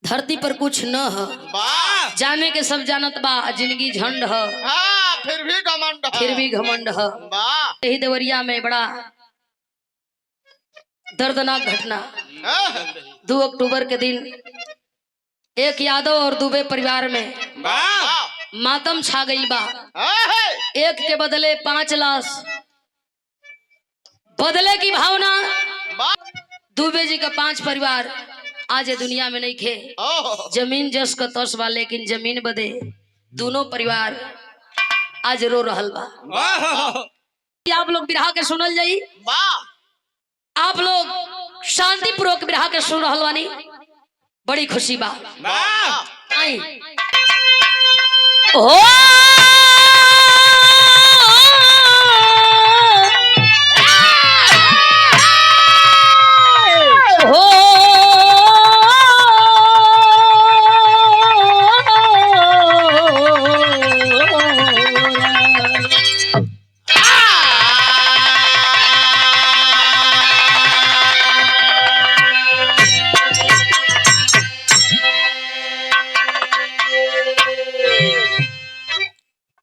धरती पर कुछ न ह, जाने के सब जानत बा, जिंदगी झंड ह, फिर भी घमंड ह। यही देवरिया में बड़ा दर्दनाक घटना 2 अक्टूबर के दिन एक यादव और दुबे परिवार में मातम छा गई बा। एक के बदले 5 लाश, बदले की भावना। दुबे जी का 5 परिवार आज दुनिया में नहीं खे। जमीन जस का तस बा, लेकिन जमीन बदे दोनों परिवार आज रो रहल बा। आप लोग बिरहा के सुनल जाई, आप लोग शांति पूर्वक बिरहा के सुन रहल बानी, बड़ी खुशी बा। आई हो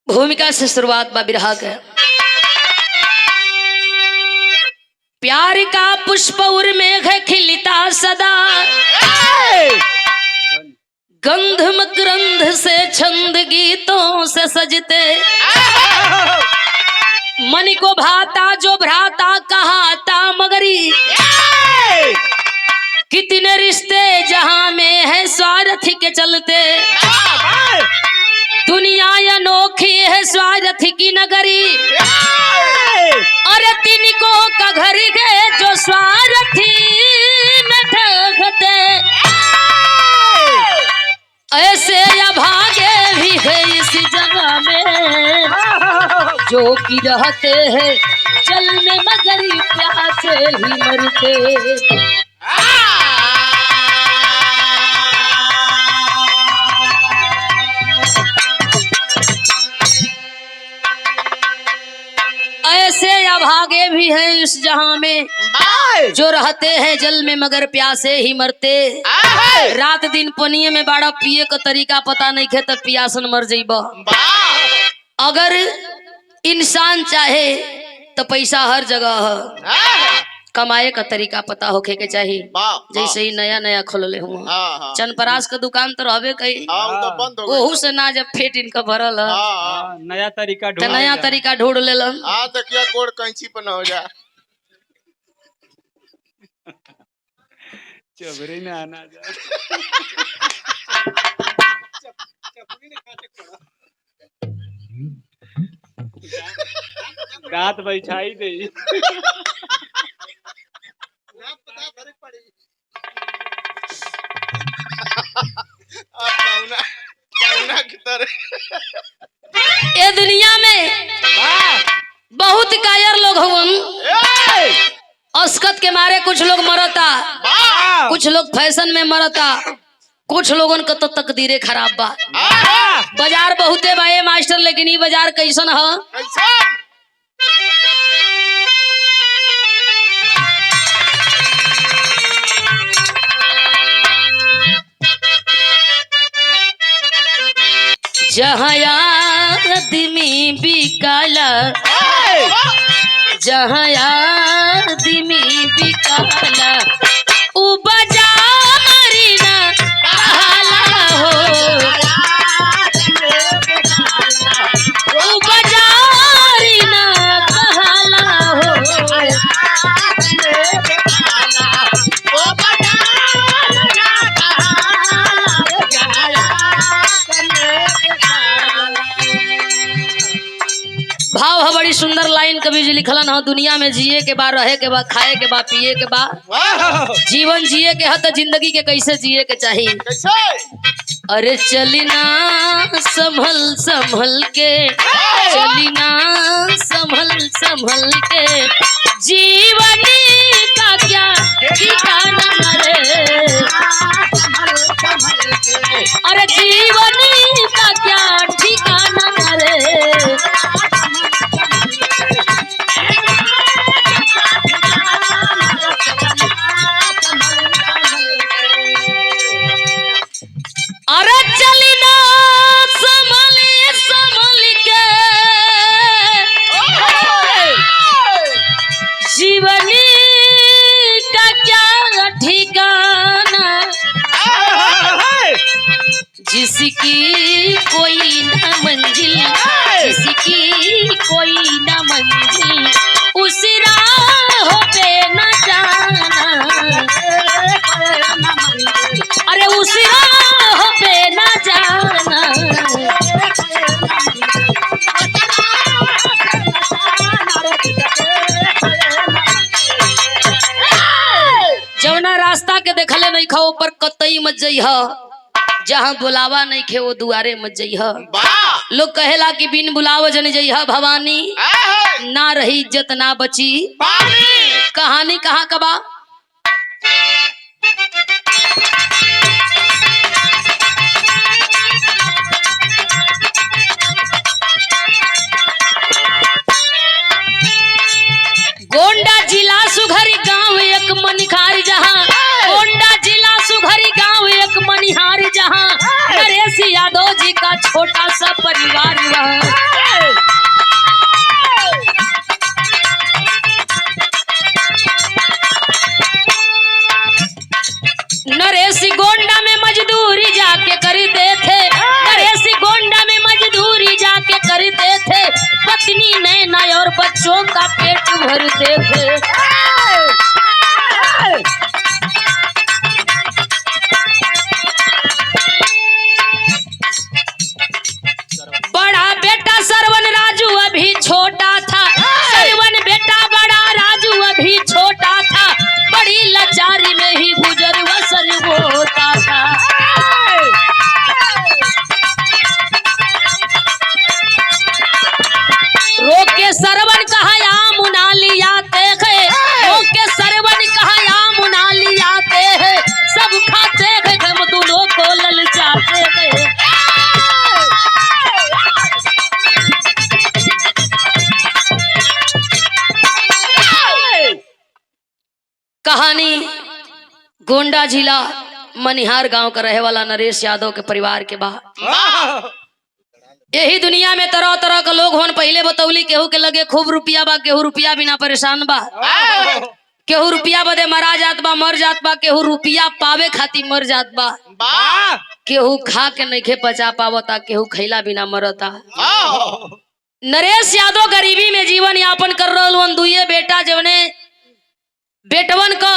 भूमिका से शुरुआत बा बिरहा के। प्यार का पुष्प उर्मेघ खिलता सदा, गंध मकरंद से छंद गीतों से सजते। मन को भाता जो भ्राता कहाता मगरी, कितने रिश्ते जहां में है स्वार्थ के चलते। दुनिया अनोखी है स्वार्थ की नगरी, और तिनको का घर गए जो स्वार्थी न ढकते। ऐसे अभागे भी है इस जगह में, जो कि रहते हैं जल में मगर प्यासे ही मरते। ऐसे अभागे भी हैं इस जहां में, जो रहते हैं जल में मगर प्यासे ही मरते। रात दिन पनिये में बाड़ा, पिए का तरीका पता नहीं खे, तब पियासन मर जाइबा। अगर इंसान चाहे तो पैसा हर जगह है, कमाए का तरीका पता होखे के चाहिए। जैसे ही नया नया खोलले हुआ चनपरास का दुकान तो रहबे कई, ओहू से ना जब फेट इनका भरल है, नया तरीका ढूंढ लेलन। क्या गोड़ कैंची पर न हो जा चबरी ने आना जा दांत बैठाई दे ये दुनिया में बहुत कायर लोग हवन। अस्कत के मारे कुछ लोग मरता, कुछ लोग फैशन में मरता, कुछ लोगन का तो तकदीरे खराब बा। बाजार बहुते बा ये मास्टर, लेकिन ये बाजार कैसन है? जहाँ आदमी बिकाला, जहाँ आदमी बिकाला, उ बाजारी ना कहाला हो। उ बाजारी ना कहाला हो। भाव है बड़ी सुंदर लाइन कवि जी लिखलन है। दुनिया में जिए के बाद, रहे के बाद, खाए के बाद, पिए के बाद, जीवन जिए के है तो जिंदगी के कैसे जिए के चाहिए। अरे चलिना संभल संभल के, चलिना संभल संभल के, जीवनी का क्या ठिकाना रे। अरे जीवनी का क्या ठिकाना रे। न मंजिल उसी राह पे न जाना, अरे उसी राह पे न जाना। जवना रास्ता के देखले नहीं खाओ पर कतई मत जइह, जहाँ बुलावा नहीं खे वो दुआरे मत जइह। लोग कहेला कि बिन बुलाव जन जइह भवानी, ना रही इज्जत ना बची कहानी। कहाँ कबा गोंडा जिला सुघरी गांव एक मनिहार जहां, गोंडा जिला सुघरी गांव एक मनिहार जहां, नरेश यादव जी का छोटा सा परिवार वहाँ। नरेश गोंडा में मजदूरी जाके करते थे, नरेश गोंडा में मजदूरी जाके करते थे, पत्नी नैना और बच्चों का पेट भरते थे। बड़ा बेटा सरवन राजू अभी छोटा था, सरवन बेटा बड़ा राजू अभी छोटा था, बड़ी लाचारी में ही गुजर बसर होता था। रोक के सरवन कहा आम उना लियाते हैं, रोक के सरवन कहा आम उना लियाते हैं, सब खाते हैं हम दोनों को ललचाते हैं। कहानी गोंडा जिला मनिहार गांव का रहे वाला नरेश यादव के परिवार के बाहर। यही दुनिया में तरह तरह के लोग होन। पहले बतौली केहू के लगे खूब रुपया बा, केहू रुपया बिना परेशान बा, केहू रुपया बदे मरा जात बा, मर जात बा, केहू रुपया पावे खातिर मर जात बा, केहू खा के नइखे पचा पावता, केहू खैला बिना मरता। नरेश यादव गरीबी में जीवन यापन कर रहल। दुए बेटा जवने बेटवन का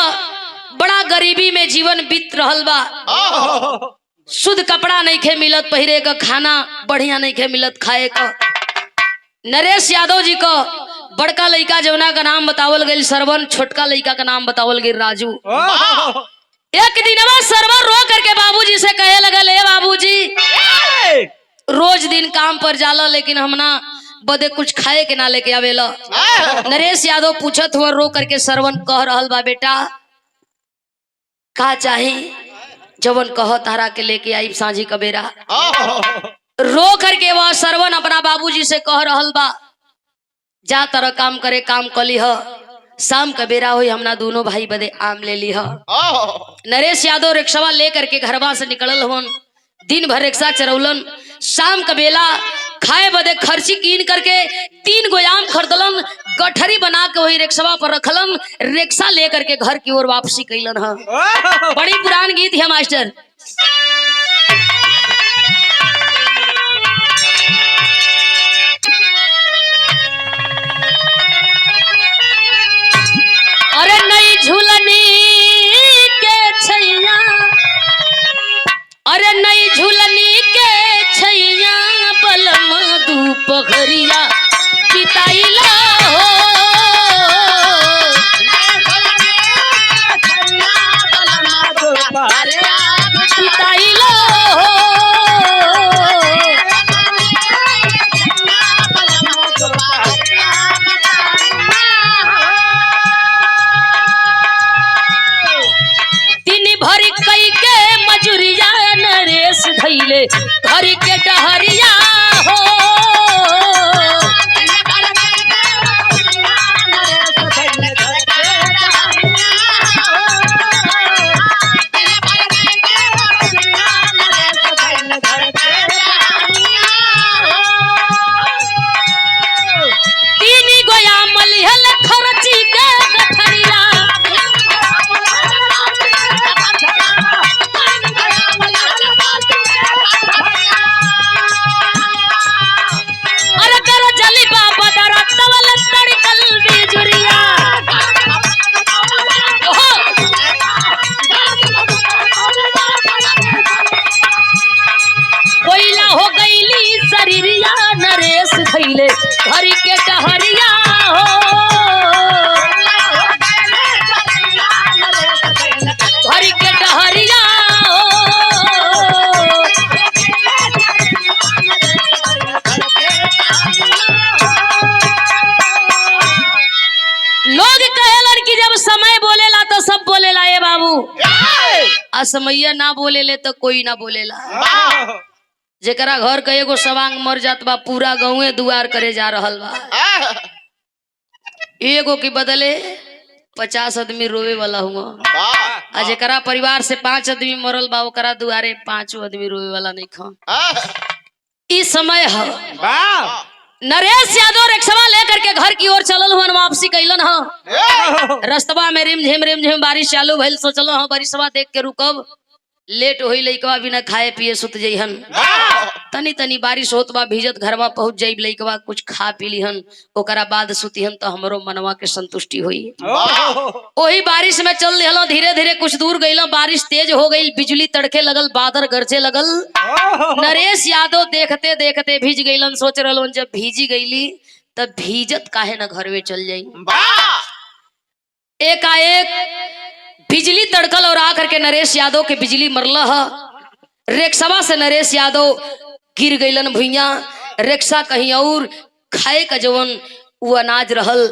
बड़ा गरीबी में जीवन बीत रहल बा। शुद्ध कपड़ा नहीं खे मिलत पहिरे का, खाना बढ़िया नहीं खे मिलत खाए का। नरेश यादव जी का बड़का लड़का जवना का नाम बतावल गई सरवन, छोटका लड़का का नाम बतावल गई राजू। एक दिनवा सरवन रो करके बाबूजी से कहे लगल, ए बाबूजी रोज दिन काम पर जाला लेकिन हमना बदे कुछ खाए के ना लेके आवेला। नरेश यादव पूछत हुआ रो करके सरवन कह रहल बा, बेटा का चाही जवन कह तारा के लेके आई सांझी कबेरा। रो करके वह सरवन अपना बाबूजी से कह रहल बा, जा तरह काम करे काम कली ह, शाम कबेरा हुई हमना दोनों भाई बदे आम ले ली ह। नरेश यादव रिक्शा ले करके घरवा से निकलल हुन, दिन भर रिक्शा चरौलन, शाम का बेला खाए बदे खर्ची कीन करके 3 गो आम खरीदलन, गठरी बना के वही रिक्शा पर रखलन, रिक्शा लेकर के घर की ओर वापसी कैलन है। बड़ी पुरान गीत है मास्टर। अरे नई झूलनी के छैया, अरे नई झूलनी के छैया, बलम दुपहरिया बिताइला हो। बिताइला हो। दिन भर कई के मजूरिया नरेश धैले घर के डहरिया हो। भैया ना बोलेले तो कोई ना बोलेला। जेकरा घर के एगो सवांग मर जात बा पूरा गाँवे दुआर करे जा रहल बा। एगो के बदले 50 आदमी रोवे वाला हुआ। आ जेकरा परिवार से 5 आदमी मरल बा ओकरा दुआरे 5 आदमी रोवे वाला नहीं खा। इस समय है नरेश यादव रिक्शा लेकर के घर की ओर चलल हुआ, वापसी कैलन ह। रस्तवा में रिमझिम बारिश चालू भइल। सोचल ह बारिशवा देख के रुकब, लेट होई लइकवा बिना खाए पिए सुत जइहन। तनी तनी बारिश होत बा, भीजत घरवा पहुंच जाइब, लइकवा कुछ खा पी लिहन, ओकरा बाद सुतिहन तो हमरो मनवा के संतुष्टि हुई। ओही बारिश में चल दिहलो, धीरे धीरे कुछ दूर गइलो, बारिश तेज हो गई, बिजली तड़के लगल, बादल गरजे लगल। नरेश यादव देखते देखते भीज गइलन। सोच रहलन जब भीजी गईली तब भीजत काहे न घर में चल जाई। एकाएक बिजली तड़कल और आकर के नरेश यादव के बिजली मरला है। रिक्शा से नरेश यादव गिर गइलन भुइया। रिक्शा कहीं और खाए का जवन वो अनाज रहल,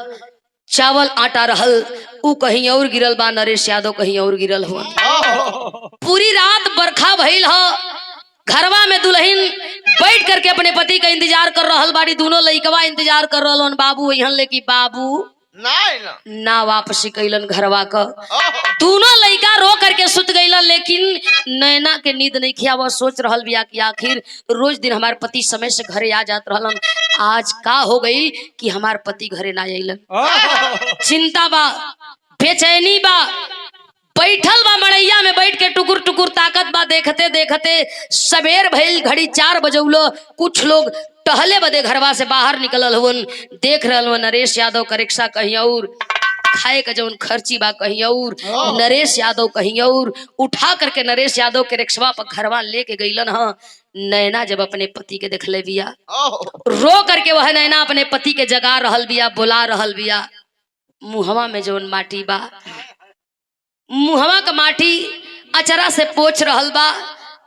चावल आटा रहल, उ कहीं और गिरल बा, नरेश यादव कहीं और गिरल हुआ। पूरी रात बरखा भइल ह। घरवा में दुल्हन बैठ करके अपने पति का इंतजार कर रहल बाड़ी। दोनों लइकवा इंतजार कर रहलन बाबू यहाँ ले कि बाबू ना वापसी कैलन घरवा का। दोनों लइका रो करके सुत गइलन, लेकिन नैना के नींद नहीं खिया। वह सोच रहल बिया कि आखिर रोज दिन हमार पति समय से घरे आ जात रहलन, आज का हो गई कि हमार पति घरे ना आइलन। चिंता बा, बेचैनी बा, बैठल बा मड़ैया में बैठ के टुकुर टुकुर ताकत बा। देखते देखते सवेर भइल, घड़ी 4 बजौलो। कुछ लोग टहले बदे घरवा से बाहर निकलल हुन। देख रहल हुन नरेश यादव का रिक्शा कहीं और, खाए का जौन खर्ची बा कहीं और, नरेश यादव कहीं और। उठा करके नरेश यादव के रिक्शा पर घरवा लेके गइलन ह। नैना जब अपने पति के देखले बिया, रो करके वह नैना अपने पति के जगा रहल बिया, बुला रहल बिया। मुहवा में जौन माटी बा, मुहवा का माटी अचरा से पोछ रहल बा,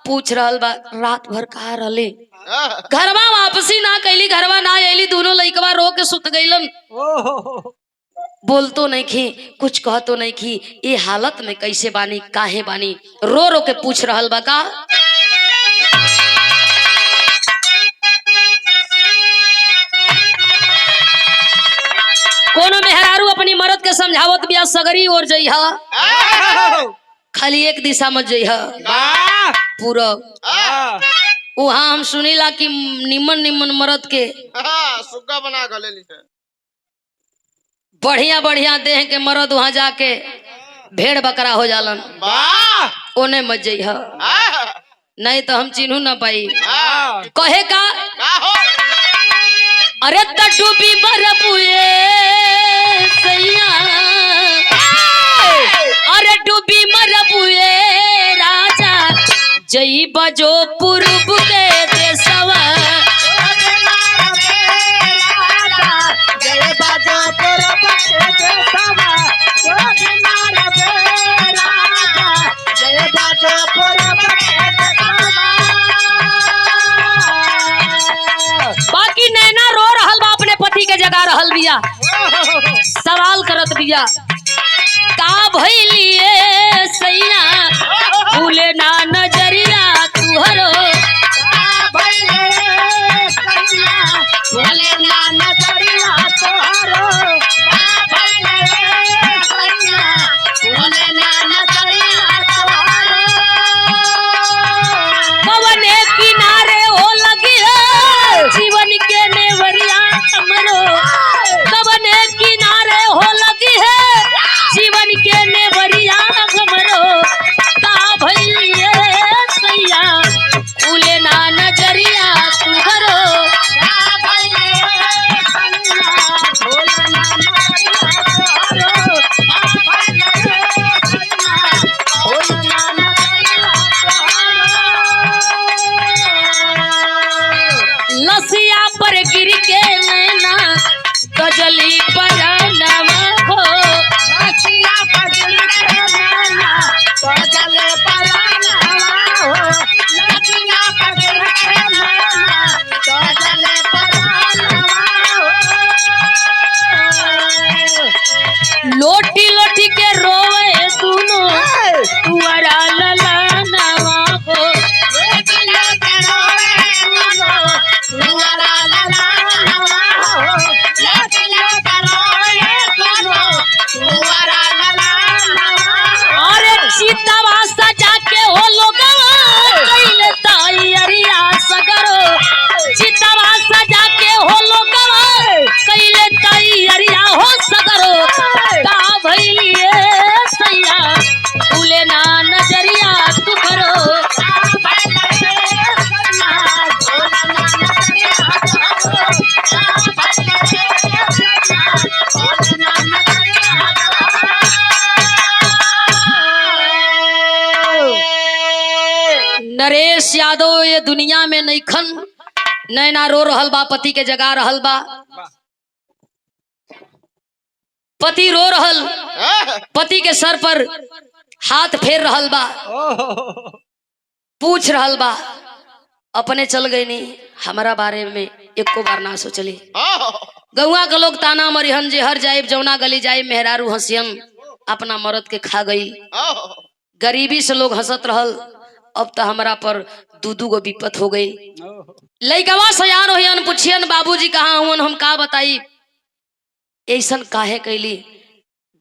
पूछ रहल बा रात भर कहा रहले। घरवा वापसी ना कैली, घरवा ना आइली। दोनों लइकवा रो के सुत गइलन। बोलतो नहीं खी, कुछ कहतो नहीं खी। ये हालत में कैसे बानी, काहे बानी, रो रो के पूछ रहल बा का। कोनो मेहरारू अपनी मरद के समझावत बिया, सगरी और जइहा, खाली एक दिशा मत जइहा, पूरब। वहाँ हम सुनीला कि निमन निमन मरद के सुग्गा बना के लेली है। बढ़िया बढ़िया देह के मरद वहाँ जाके भेड़ बकरा हो जालन। ओने मत जइहा, नहीं तो हम चिन्हू ना पाई। कहे का अरे डूबी बरबुए सैया, अरे डूबी मरबुए राजा, जई बजो पूर्व के देशवा। बाकी नैना रो रहल बा, अपने पति के जगा रहल बिया, सवाल करत बिया का भइलिए सैया, भूले ना नजरिया तुहरो, भूले ना नजरिया तुहरो, भूले ना नजरिया तुहरो। पवने किनारे हो लगी है जीवन के नेवरिया हमरो, पवने किनारे हो लगी है जीवन के नेवरिया हमरो, का भइल नरेश यादव ये दुनिया में नईखन, नैना रो रहल बा, पति के जगा रहल बा, पति रो रहल, पति के सर पर हाथ फेर रहल बा, पूछ रहल बा, अपने चल गई नहीं हमारा बारे में एको बार ना सोचली। गौआ के लोग ताना मरिहन जे हर जाइब जौना गली जाइब मेहरारू हंसियन अपना मर्द के खा गई। गरीबी से लोग हंसत रहल, अब तो हमारा पर दू गो विपत हो गई। लइकवा सयान होयन, पूछियन बाबूजी कहाँ हुन, हम का बताई, ऐसन काहे कैली,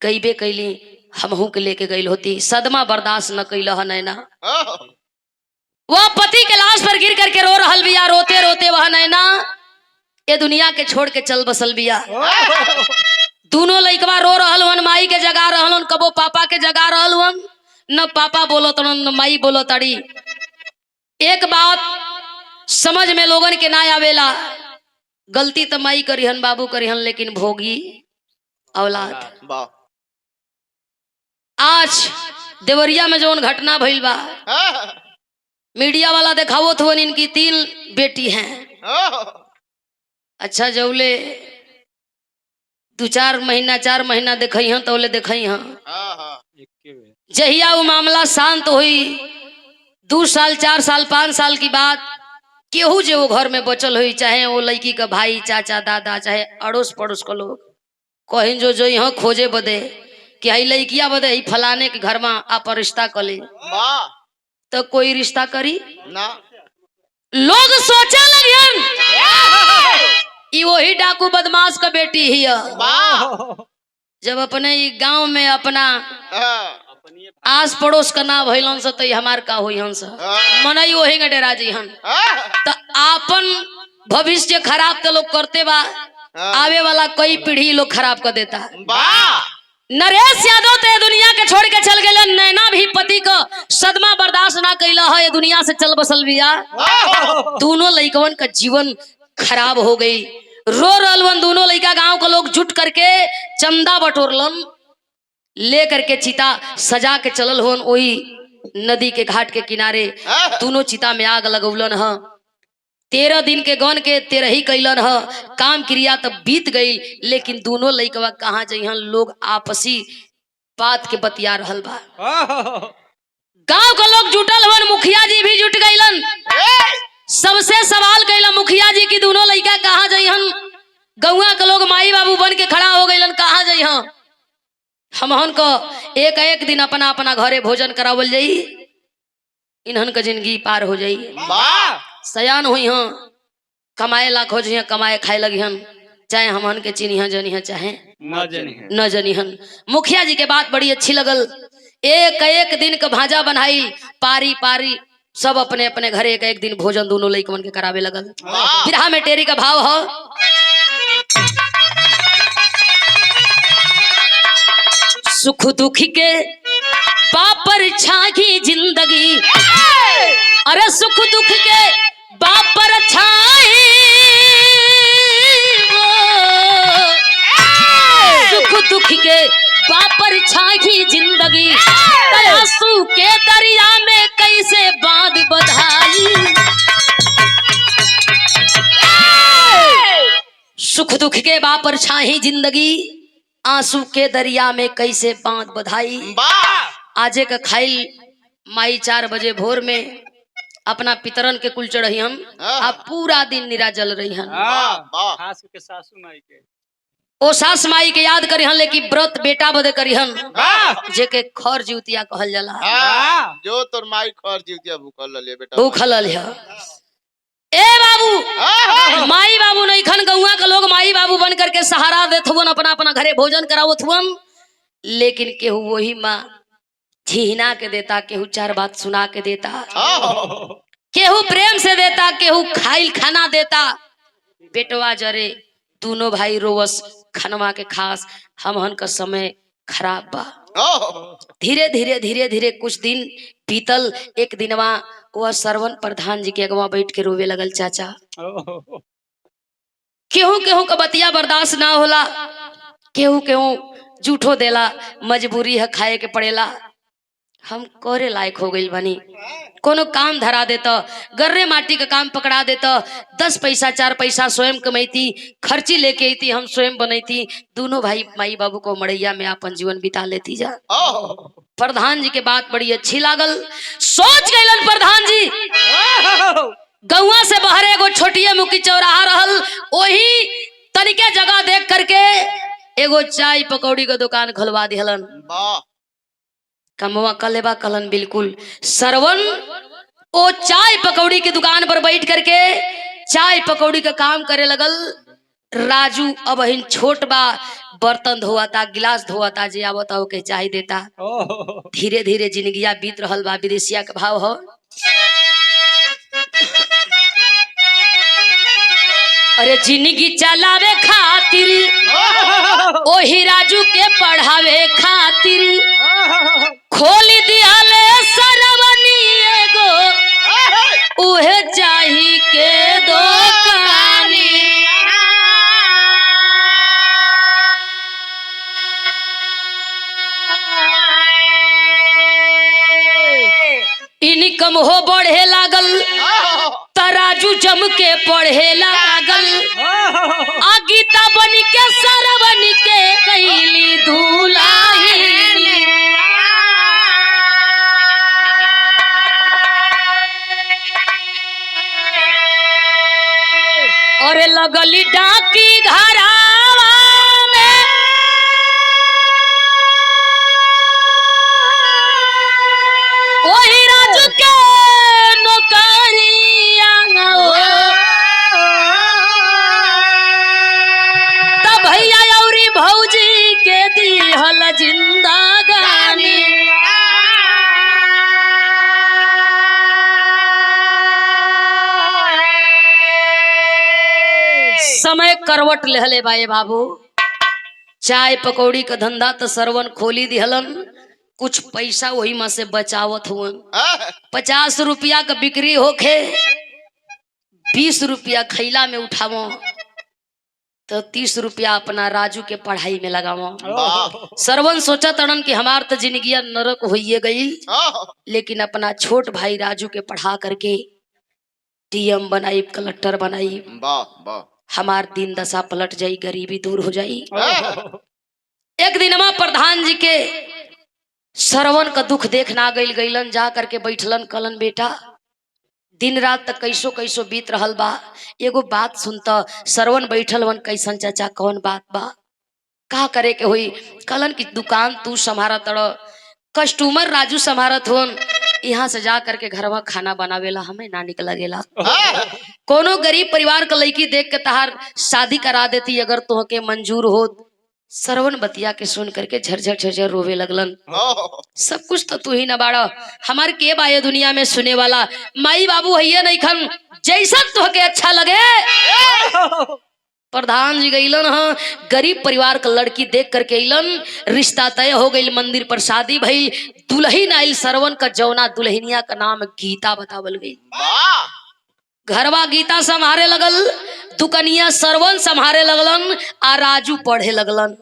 गईबे कैली, हमहू के लेके गई होती, सदमा बर्दाश्त न कैल नैना। वह पति के लाश पर गिर करके रो रहल बिया, रोते रोते वह नैना ये दुनिया के छोड़ के चल बसल बिया। दोनों लइकवा रो रहल हन, माई के जगा रहल हन, कबो पापा के जगा रहल हन, न पापा बोलो तड़न न माई बोलो तड़ी। एक बात समझ में लोगन के ना आवेला, गलती तो माई करिहन बाबू करिहन, लेकिन भोगी औलाद। आज देवरिया में जौन घटना भइल बा, मीडिया वाला दिखावत हुआ इनकी 3 बेटी हैं। अच्छा जौले 2-4 महीना 4 महीना देखई हन तौले देखई हन, जहिया वो मामला शांत हुई 2 साल 4 साल 5 साल की बात, केहू जे वो घर में बचल हुई, चाहे वो लड़की का भाई चाचा दादा चाहे अड़ोस पड़ोस को लोग कहीं जो यहाँ खोजे बदे कि हई लड़किया बदे ही फलाने के घर में आप रिश्ता कर ले, तो कोई रिश्ता करी ना। लोग सोचे लगियन ई वही डाकू बदमाश का बेटी ही है। जब अपने गांव में अपना आस पड़ोस का ना भइलन से तो हमार का होई हंस मनई वही के डेरा जी हन, तो आपन भविष्य खराब तो लोग करते बा, आवे वाला कई पीढ़ी लोग खराब कर देता। नरेश यादव तो दुनिया के छोड़ के चल गए, नैना भी पति को सदमा बर्दाश्त ना कैला है, ये दुनिया से चल बसल बिया। दोनों लइकवन का जीवन खराब हो गई, रो रहलन दोनों लइका। गांव के लोग जुट करके चंदा बटोरलन, ले करके चिता सजा के चलल होन, वही नदी के घाट के किनारे दोनों चिता में आग लगौलन ह। 13 दिन के गन के 13 ही कैलन ह, काम क्रिया तब बीत गई, लेकिन दोनों लइकवा कहाँ जइहन, लोग आपसी बात के बतिया रहल बा। गांव के लोग जुटल हन, मुखिया जी भी जुट गइलन, सबसे सवाल कैलन मुखिया जी की दोनों लइका कहाँ जइहन। गौआ के लोग माई बाबू बन के खड़ा हो गइलन, कहाँ जइहन, हमहन को एक दिन अपना अपना घरे भोजन करावल जाई, इन्हन का जिंदगी पार हो जाई। सयान हुई हं, कमाए लाख हो जाइए, कमाए खाए लगी हन, चाहे हमहन के चिन्हिया जनिहा चाहे न जनिहन। मुखिया जी के बात बड़ी अच्छी लगल, एक दिन का भाजा बनाई, पारी पारी सब अपने अपने घरे एक दिन भोजन दोनों लइकवन के करावे लगल। बिरहा में टेरी का भाव हो, सुख दुख के बापर छागी जिंदगी, अरे सुख दुख के बापर छाई, सुख दुख के बापर छागी जिंदगी, आंसू के दरिया में कैसे बांध बधाई। सुख दुख के बापर छाही जिंदगी, आंसू के दरिया में कैसे बांध बधाई। आजे का खाइल माई 4 बजे भोर में अपना पितरन के कुल चढ़ी हम, आप पूरा दिन निराजल रही हन। खास के सासू माई के ओ सास माई के याद करी हन, लेकिन व्रत बेटा बदे करी हन, जेके खर जीवतिया कहल जाला। जो तोर माई खर जीवतिया भूखल ले बेटा, भूखल है। ए बाबू, माई बाबू नहीं खन, गौआ के लोग माई बाबू बन करके सहारा देत हुवन, अपना अपना घरे भोजन करावत हुवन, लेकिन केहू वही माँ झिहना के देता, केहू 4 बात सुना के देता, केहू प्रेम से देता, केहू खाइल खाना देता। बेटवा जरे दोनों भाई रोवस खनवा के खास, हमहन का समय खराब बा। धीरे धीरे धीरे धीरे कुछ दिन बीतल, एक दिनवा वह सरवन प्रधान जी के अगवा बैठ के रोवे लगल। चाचा केहू केहू का बतिया बर्दाश्त ना होला, केहू केहू झूठो देला, मजबूरी है खाए के पड़ेला। हम करे लायक हो गई बनी, कोनो काम धरा देता, गर्रे माटी का काम पकड़ा देता, 10 पैसा 4 पैसा स्वयं कमाईती, खर्ची लेके आती, हम स्वयं बनैती, दोनों भाई माई बाबू को मड़ैया में अपन जीवन बिता लेती जा। प्रधान जी के बात बड़ी अच्छी लागल, सोच गए प्रधान जी गौवा से बाहर एगो छोटिए मुखी चौराहा रहल, वही तनिके जगह देख करके एगो चाय पकौड़ी का दुकान खुलवा दिहलन। कमवा कलेबा कलन बिल्कुल। सरवन ओ चाय पकौड़ी की दुकान पर बैठ करके चाय पकौड़ी का काम करे लगल। राजू अब हिन छोट बा, बर्तन धोआता, गिलास धोआता, जे आवता ओके चाय देता। धीरे धीरे जिंदगिया बीत रहल बा। विदेशिया के भाव हो, अरे जिंदगी चलावे खातिर ओही राजू के पढ़ावे खातिर खोली दियाले सरवनी एगो उहे चाही के दुकानी। इनकम हो बढ़े लागल, तराजू जम के पढ़े लागल, आ गीता बन के सरवन के कैली धुलाई। और लगली डाकी घरावा में वही राजू के नौकरिया, तब भैया औरी भौजी के दिहल जिंदगानी। समय करवट लेहले बाए बाबू। चाय पकौड़ी का धंधा तो सरवन खोली दिहलन, कुछ पैसा वही में से बचावत हुवन। 50 रुपया का बिक्री होके 20 रुपया खैला में उठावो, तो 30 रुपया अपना राजू के पढ़ाई में लगावो। सरवन सोचा तड़न कि हमार तो जिंदगिया नरक होइए गई, लेकिन अपना छोट भाई राजू के पढ़ा करके डीएम बनाई, कलेक्टर बनाई, हमार दिन दशा पलट जाई, गरीबी दूर हो जाई। एक दिन प्रधान जी के सरवन का दुख देखना गईलन, जा करके बैठलन, कलन बेटा दिन रात तक कैसो कैसो बीत रहल बा, एगो बात सुनता। सरवन बैठल वन, कैसन चाचा कौन बात बा, का करे के हुई? कलन की दुकान तू संभारा तड़, कस्टमर राजू संभारत हुन, यहाँ से जा करके घर में खाना बनावेला हमें ना निकला गेला। कोनो गरीब परिवार का लड़की देख के तहार शादी करा देती अगर तुहके मंजूर हो। सरवन बतिया के सुन करके झरझर झरझर रोवे लगलन। सब कुछ तो तू ही न बाड़ा, हमार के बाये दुनिया में सुने वाला, माई बाबू है नहीं खन, जैसा तुहके अच्छा लगे। प्रधान जी गईलन, हाँ गरीब परिवार का लड़की देख करके अलन, रिश्ता तय हो गई, मंदिर पर शादी भइल, दुल्हन आइल सरवन का, जौना दुल्हनिया का नाम गीता बतावल गई। घरवा गीता संभारे लगल, दुकनिया सरवन संभारे लगलन, आ राजू पढ़े लगलन।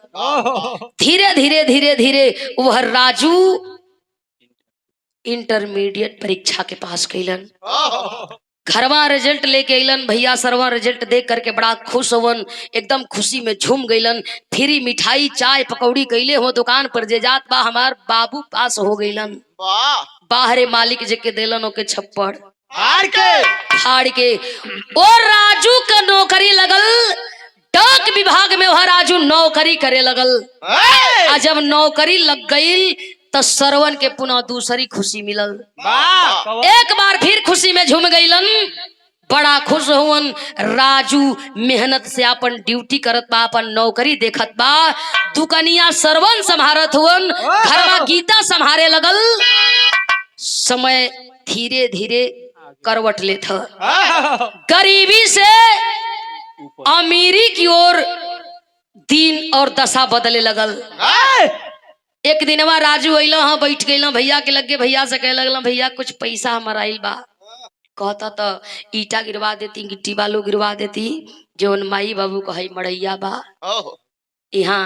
धीरे धीरे धीरे धीरे वह राजू इंटरमीडिएट परीक्षा के पास कैलन। घरवा रिजल्ट लेके अलन, भैया सरवा रिजल्ट देख करके बड़ा खुश होवन, एकदम खुशी में झूम गईलन। फ्री मिठाई चाय पकौड़ी कैले हो दुकान पर जे जात बा, हमार बाबू पास हो गईलन। बाहरे मालिक जे के देलन ओके छप्पड़ फाड़ के, और राजू का नौकरी लगल, डाक विभाग में वह राजू नौकरी करे लगल। आ जब नौकरी लग गई तो सरवन के पुनः दूसरी खुशी मिलल। एक बार फिर खुशी में झूम गईलन, बड़ा खुश हुवन। राजू मेहनत से अपन ड्यूटी करत बा, अपन नौकरी देखत बा, दुकनिया सरवन संभारत हुवन, घरवा गीता संभारे लगल। समय धीरे धीरे करवट लेत, गरीबी से अमीरी की ओर दिन और दशा बदले लगल। एक दिन राजू अल, हाँ बैठ गई, भैया के लगे, भैया से कह लगल, भैया कुछ पैसा हमारा आइल बा, कहता तो ईटा गिरवा देती, गिट्टी बालू गिरवा देती, जौन माई बाबू कहे मड़ैया बा, यहाँ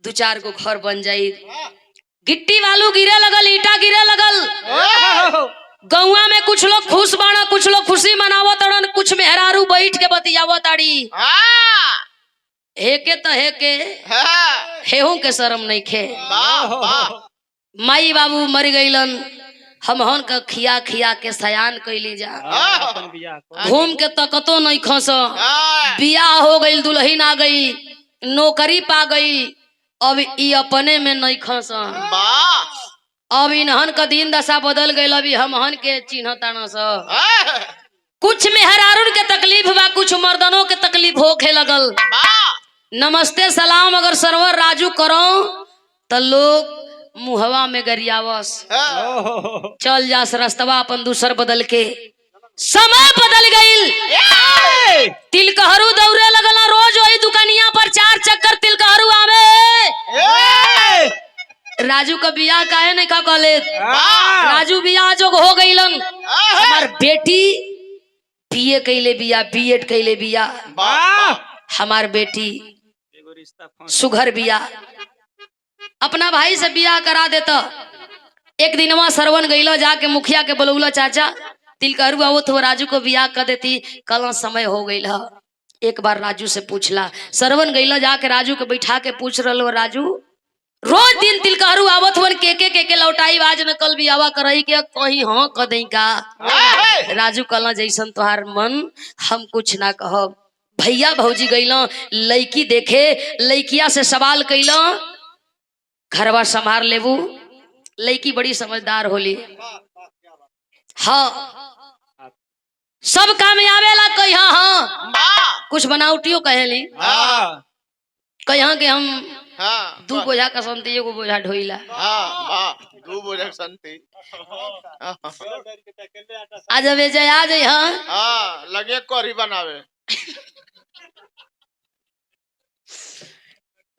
2-4 गो घर बन जाई, गिट्टी बालू गिरे लगल, ईटा गिरे लगल। गौवा में कुछ लोग खुश बाना, कुछ लोग खुशी मनावत अड़न, कुछ मेहरारू बैठ के बतियावत अड़ी। हेके तो हेके हेहू के शर्म नहीं खे। माई बाबू मर गईलन, हमहन का खिया खिया के सयान कैली जा। घूम के तकतो नहीं खस, बियाह हो गई, दुल्हन आ गई, नौकरी पा गई, अब ई अपने में नहीं खस। अब इन्हन का दिन दशा बदल गई, अभी हमहन के चिन्ह ताना स। कुछ मेहरारून के तकलीफ बा, कुछ मर्दनों के तकलीफ होखे लगल। नमस्ते सलाम अगर सरवर राजू करो तो लोग मुहवा में गरियावस, चल जास रास्तवा अपन दूसर बदल के। समय बदल गईल, तिलकहरू दौड़े लगल, रोज वही दुकानिया पर 4 चक्कर तिलकहरू आवे। राजू का बियाह काहे नहीं का कहले, राजू बियाह जोग हो गईलन। हमार बेटी बीए कैले बिया, बीएड कैले बिया, हमार बेटी सुघर बिया, अपना भाई से बियाह करा देता। एक दिन वहां सरवन गईलो, जाके मुखिया के बोलौलो, चाचा तिलकहरू आवत हो, राजू को बियाह कर देती, कल समय हो गई। एक बार राजू से पूछला, सरवन गईलो, जाके राजू के बैठा के पूछ रहा, राजू रोज दिन तिलकहरू आवत हो, के लौटाई, आज न कल बियाह करही के कहीं हाँ क दई का। राजू कहला, जैसन तोहार मन, हम कुछ ना कहब। भैया भौजी गईलो लड़की देखे, लड़किया से सवाल कैलो, घरवा संभार लेबू। लड़की बड़ी समझदार होली, हाँ सब काम आवेला। कही हाँ कुछ बनावटियो कहेली, कही के हम 2 बोझा का संती, 1 बोझा ढोइला। 2 बोझा संती आज अब जय आ जाई। हाँ लगे करी बनावे।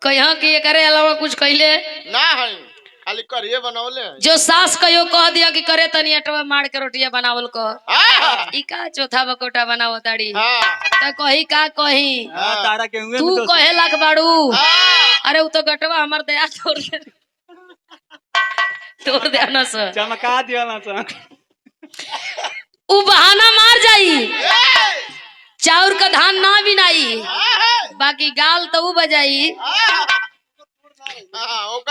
कहीं कि करे अलावा कुछ कहले ना है, खाली करिए बनौले। जो सास कहियो कह दिया कि करे तनी अटवा मार के रोटिया बनावल कह, ई का चौथा बकोटा बनाव ताड़ी, त कही का कही तारा के हुए तू कहे लाख बाड़ू। अरे वो तो गटवा हमर दया तोड़ दे, तोड़ दे ना सर, चमका दिया ना सर। उ बहाना मार जाई, चाउर का धान ना बिनाई, बाकी गाल तो उ बजाई,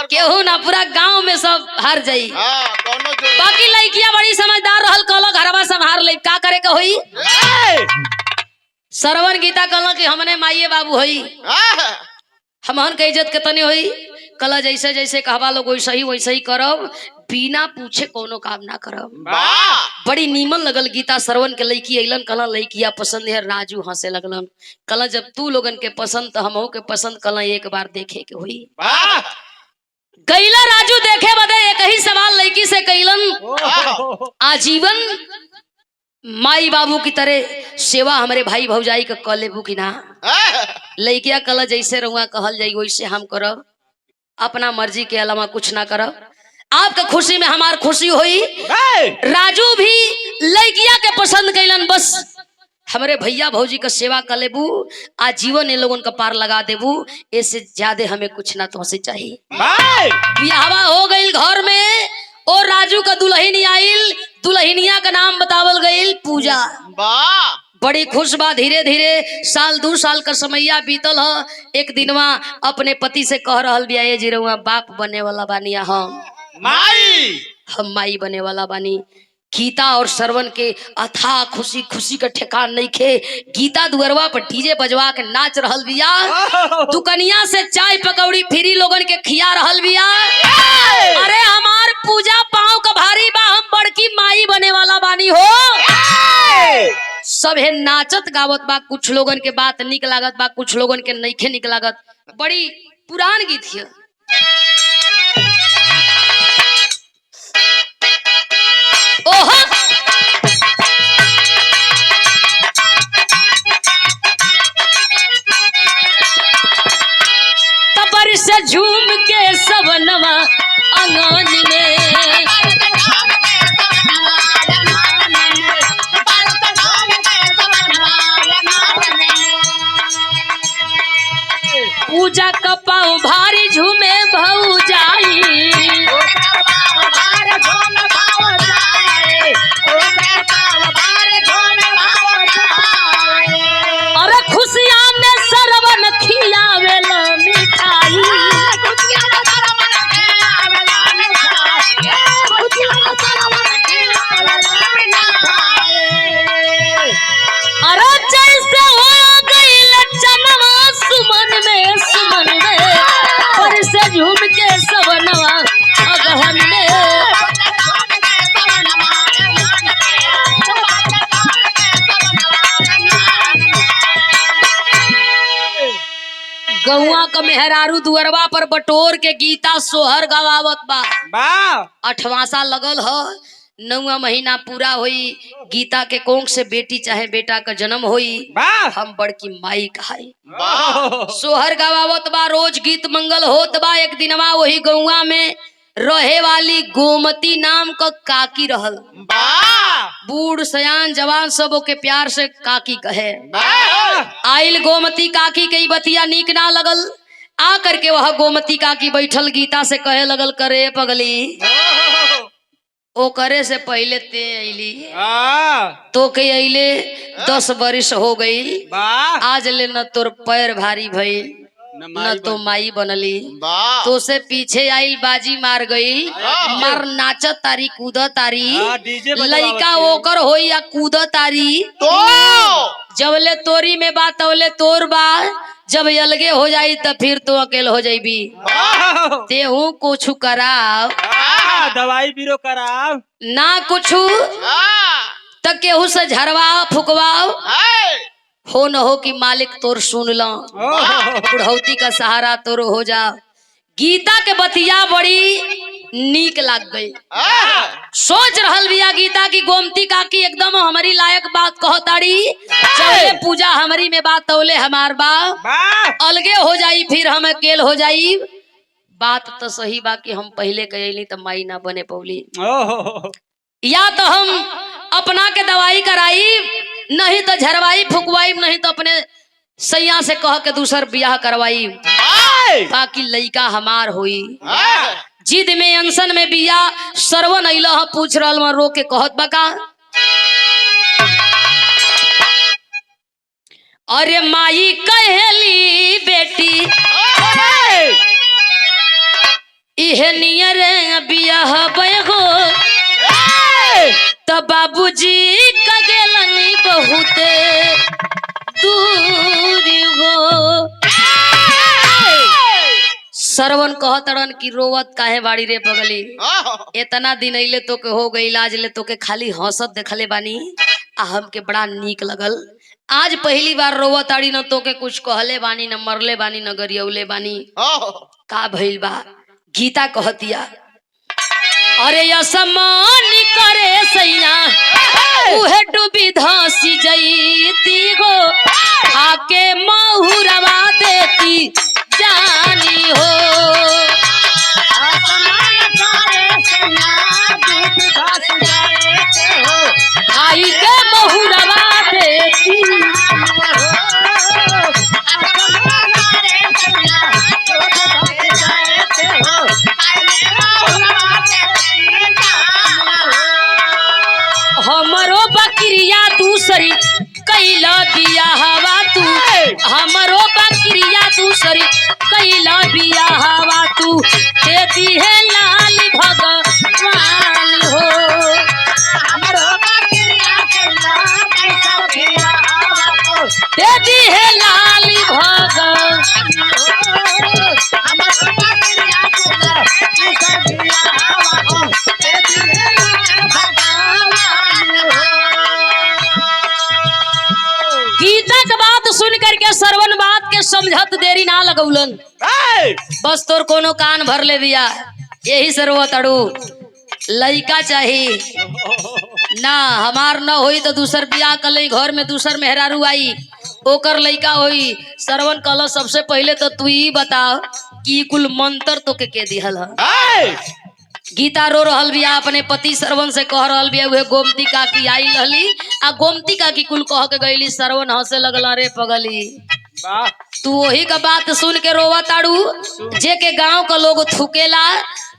केहू ना पूरा गांव में सब हार जाई। बाकी लड़कियां बड़ी समझदार रहल, कहलो घरवा संभार ले, का करे के होई। सरवन गीता कहलो कि हमने माइये बाबू होई, हमहन के इज्जत के तनी होई। कला जैसे जैसे कहवा लोग वैसे ही करब, बिना पूछे कोनो काम ना करब। बड़ी नीमन लगल गीता सरवन के। लड़की अइलन, कला लड़किया पसंद है, राजू हंसे लगलन। कला जब तू लोगन के पसंद तो हमहू के पसंद, कला एक बार देखे के हुई। गईला राजू देखे बदे, एक ही सवाल लड़की से कैलन, आजीवन माई बाबू की तरह सेवा हमारे भाई भौजाई के क लेबू कि ना। लड़किया कला जैसे रहुआ कहल जाई वैसे हम करब, अपना मर्जी के अलावा कुछ ना करब, आपका खुशी में हमार खुशी होई। राजू भी लड़किया के पसंद कैलन, बस हमारे भैया भौजी का सेवा कर लेबू, आजीवन ये लोगन का पार लगा देबू, इससे ज्यादा हमें कुछ ना तो से चाहिए। बियाहवा हो गई घर में, और राजू का दुल्हन आइल, दुल्हनिया का नाम बतावल गईल पूजा। बड़ी खुश बा। धीरे धीरे 1-2 साल का समैया बीतल ह। एक दिनवा अपने पति से कह रहल बिया, ये जीरुआ बाप बने वाला बानी, हम माई बने वाला बानी। गीता और सरवन के अथाह खुशी, खुशी का ठेकान नहीं खे। गीता दुअरवा पर डीजे बजवा के नाच रहल बिया, दुकनिया से चाय पकौड़ी फ्री लोगन के खिया रहल बिया। अरे हमार पूजा पाँव का भारी बा, हम बड़की माई बने वाला बानी हो। सबे नाचत गावत बा, कुछ लोगन के बात निक लागत बा, कुछ लोगन के नइखे निक लागत। बड़ी पुरान गीत है। ओहो तबर से झूम के सवनवा अंगन में, पूजा का पाँव भारी झूमे भौजाई। गौआ का मेहरारू दुअरवा पर बटोर के गीता सोहर गवावत बा। वाह 8वां लगल ह, 9वां महीना पूरा होई, गीता के कोंख से बेटी चाहे बेटा का जन्म होई। वाह हम बड़की माई कहाई। वाह सोहर गवावत बा, रोज गीत मंगल होत बा। एक दिनवा वही गौआ में रहे वाली गोमती नाम का काकी रहल। वाह बूढ़ सयान जवान सब के प्यार से काकी कहे। वाह आइल गोमती काकी के ई बतिया नीक ना लगल। आ करके वह गोमती काकी बैठल गीता से कहे लगल, करे पगली ओ करे से पहले ते अली तो के अले 10 बरिस हो गई, वाह आज ले न तोर पैर भारी भइल न तो माई बनली। वाह तो से पीछे आइल बाजी मार गई, मार नाचत तारी कूदत तारी, डीजे बजावत लइका है। ओकर होई या कूदत तारी। तो जबले तोरी में बात तवले तोर बा, जब अलगे हो जाई त फिर तो अकेले हो जाइबी। वाह तेहू कुछ कराव दवाई बीरो कराओ ना कुछू त केहू से झरवाओ फुकवाओ, हो न हो कि मालिक तोर सुन लो, बुढ़ौती का सहारा तोर हो जा। गीता के बतिया बड़ी नीक लाग गई। सोच रहल बिया गीता की गोमती काकी एकदम हमारी लायक बात कहताड़ी। चले पूजा हमारी में बात तौले हमार बा, वाह अलगे हो जाई फिर हम अकेल हो जाई। बात तो सही बा कि हम पहले कहली तो माई ना बने पौली, या तो हम अपना के दवाई कराई, नहीं तो झरवाई फुकवाई, नहीं तो अपने सैया से कह के दूसर ब्याह करवाई, ताकि लइका हमार होई। जिद में अनशन में बिया सरवन अइला पूछ रहल में रो के कहत बका, अरे माई कहेली बेटी इहे नियर बियाह हो, तो बाबूजी का गेलनी बहुते दूरी हो। सरवन कहतड़न की रोवत काहे बाड़ी रे पगली, इतना दिन अइले तो के हो गई, आज ले तो के खाली हंसत देखले बानी आ हमके बड़ा नीक लगल। आज पहली बार रोवत आड़ी न तो के कुछ कहले बानी, न मरले बानी, न गरियौले बानी, का भइल बा। गीता कहतिया, अरे असमान करे सैया उहे डूबी धसी जईती हो, आके महुरवा देती जानी हो। आई के महुरवा देती हमरो बकरिया दूसरी कैला बियाहवा तू, हमरो बकरिया दूसरी कैला बियाहवा तू, दे दी है लाल भगवान हो। दे दी है लाल भगवान। गीता के बात सुन करके सरवन बात के समझत देरी ना लगौलन, बस तोर कोनो कान भर ले दिया। यही से रोवत अड़ू लइका चाही ना, हमार न होई तो दूसर बियाह कर लई, घर में दूसर मेहरारू आई ओकर लइका होई। सरवन कहल सबसे पहले तो तू ही बता कि कुल मंत्र तो के दिहल है। गीता रो रहल बिया, अपने पति सरवन से कह रहल बिया, उहे गोमती काकी आई रहली आ गोमती काकी कुल कह के गईली। सरवन हंसे लगल, रे पगली तू वही का बात सुन के रोवा ताड़ू, जे के गांव का लोग थुकेला,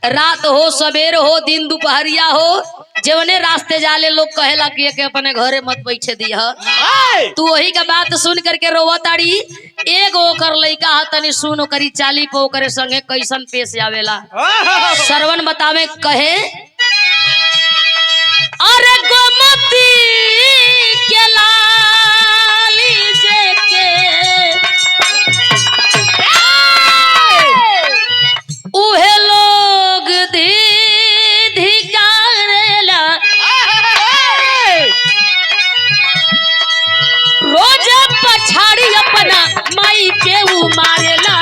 रात हो सवेर हो दिन दोपहरिया हो, जवने रास्ते जाले लोग कहेला कि के अपने घरे मत बैठे दिया। तू वही का बात सुन करके रोवा ताड़ी। एगो ओकर लइका ह, तनी सुन ओकरी चाली पे ओकरे संगे कैसन पेश आवेला। सरवन बतावे कहे, अरे गोमती के लाली जे के उहे लोग धिकारेला, रोज पछाड़ी अपना माई के उ मारेला।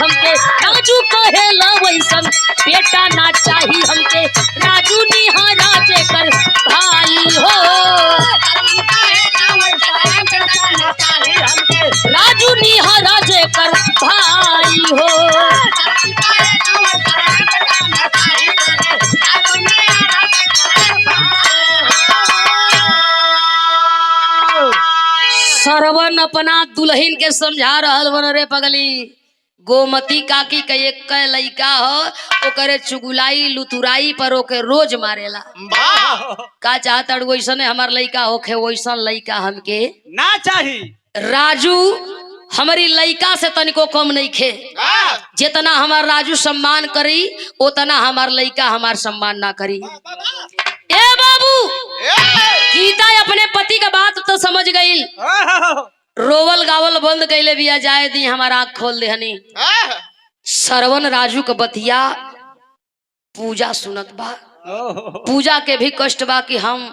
हमके राजू कहेला वैसन बेटा ना चाही हमके राजू निहारा जेकर भाई हो राजू निहारा जेकर भाई हो सरवन अपना दुल्हन के समझा रहल बन रे पगली गोमती काकी के एक लइका हो ओकरे चुगुलाई लुतुराई पर ओके रोज मारेला का चाहता वैसने हमार लइका होखे वैसन लइका हमके ना चाही। राजू हमारी लइका से तनिको कम नहीं खे जितना हमार राजू सम्मान करी उतना हमार लइका हमार सम्मान ना करी। ए बाबू गीता अपने पति का बात तो समझ गई रोवल गावल बंद कैले बिया जाए दी हमारा आँख खोल देहनी। सरवन राजू के बतिया पूजा सुनत बा पूजा के भी कष्ट बा कि हम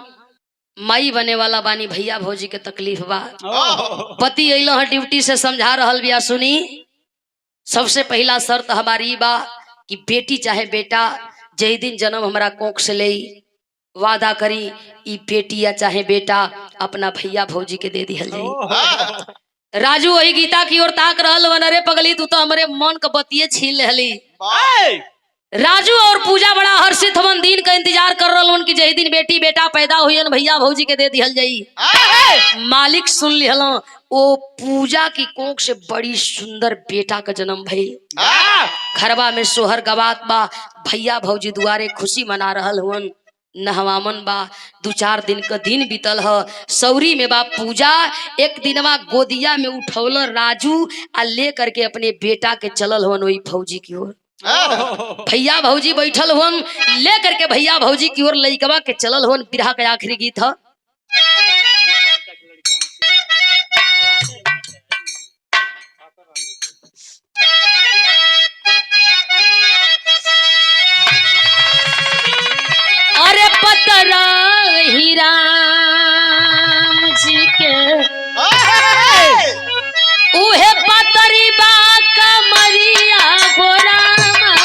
माई बने वाला बानी भैया भौजी के तकलीफ बा। पति अइलो है ड्यूटी से समझा रहल बिया सुनी सबसे पहला शर्त हमारी बा कि बेटी चाहे बेटा जय दिन जन्म हमारा कोख से ले वादा करी ई बेटी या चाहे बेटा अपना भैया भौजी के दे दिहल जाई। राजू वही गीता की ओर ताक रहल वन रे पगली तू तो हमरे मन के बतिये छीन लेहली। राजू और पूजा बड़ा हर्षित हवन दिन का इंतजार कर रहल कि जय दिन बेटी बेटा पैदा हुई भैया भौजी के दे दिहल जाई। मालिक सुन लिहल वो पूजा की कोख से बड़ी सुंदर बेटा का जन्म भइल। घरवा में सोहर गवात बा भैया भौजी दुआरे खुशी मना रहल हुन नहवामन बा 2-4 दिन का दिन बीतल ह सौरी में बा पूजा एक दिनवा गोदिया में उठौल राजू आ ले करके अपने बेटा के चलल हुन वही भौजी की ओर। भैया भौजी बैठल हुन ले करके भैया भौजी की ओर लइकवा के चलल हुन। बिरहा के आखिरी गीत ह अरे पतरा ही राम जी के उहे पतरी बा कमरिया हो रामा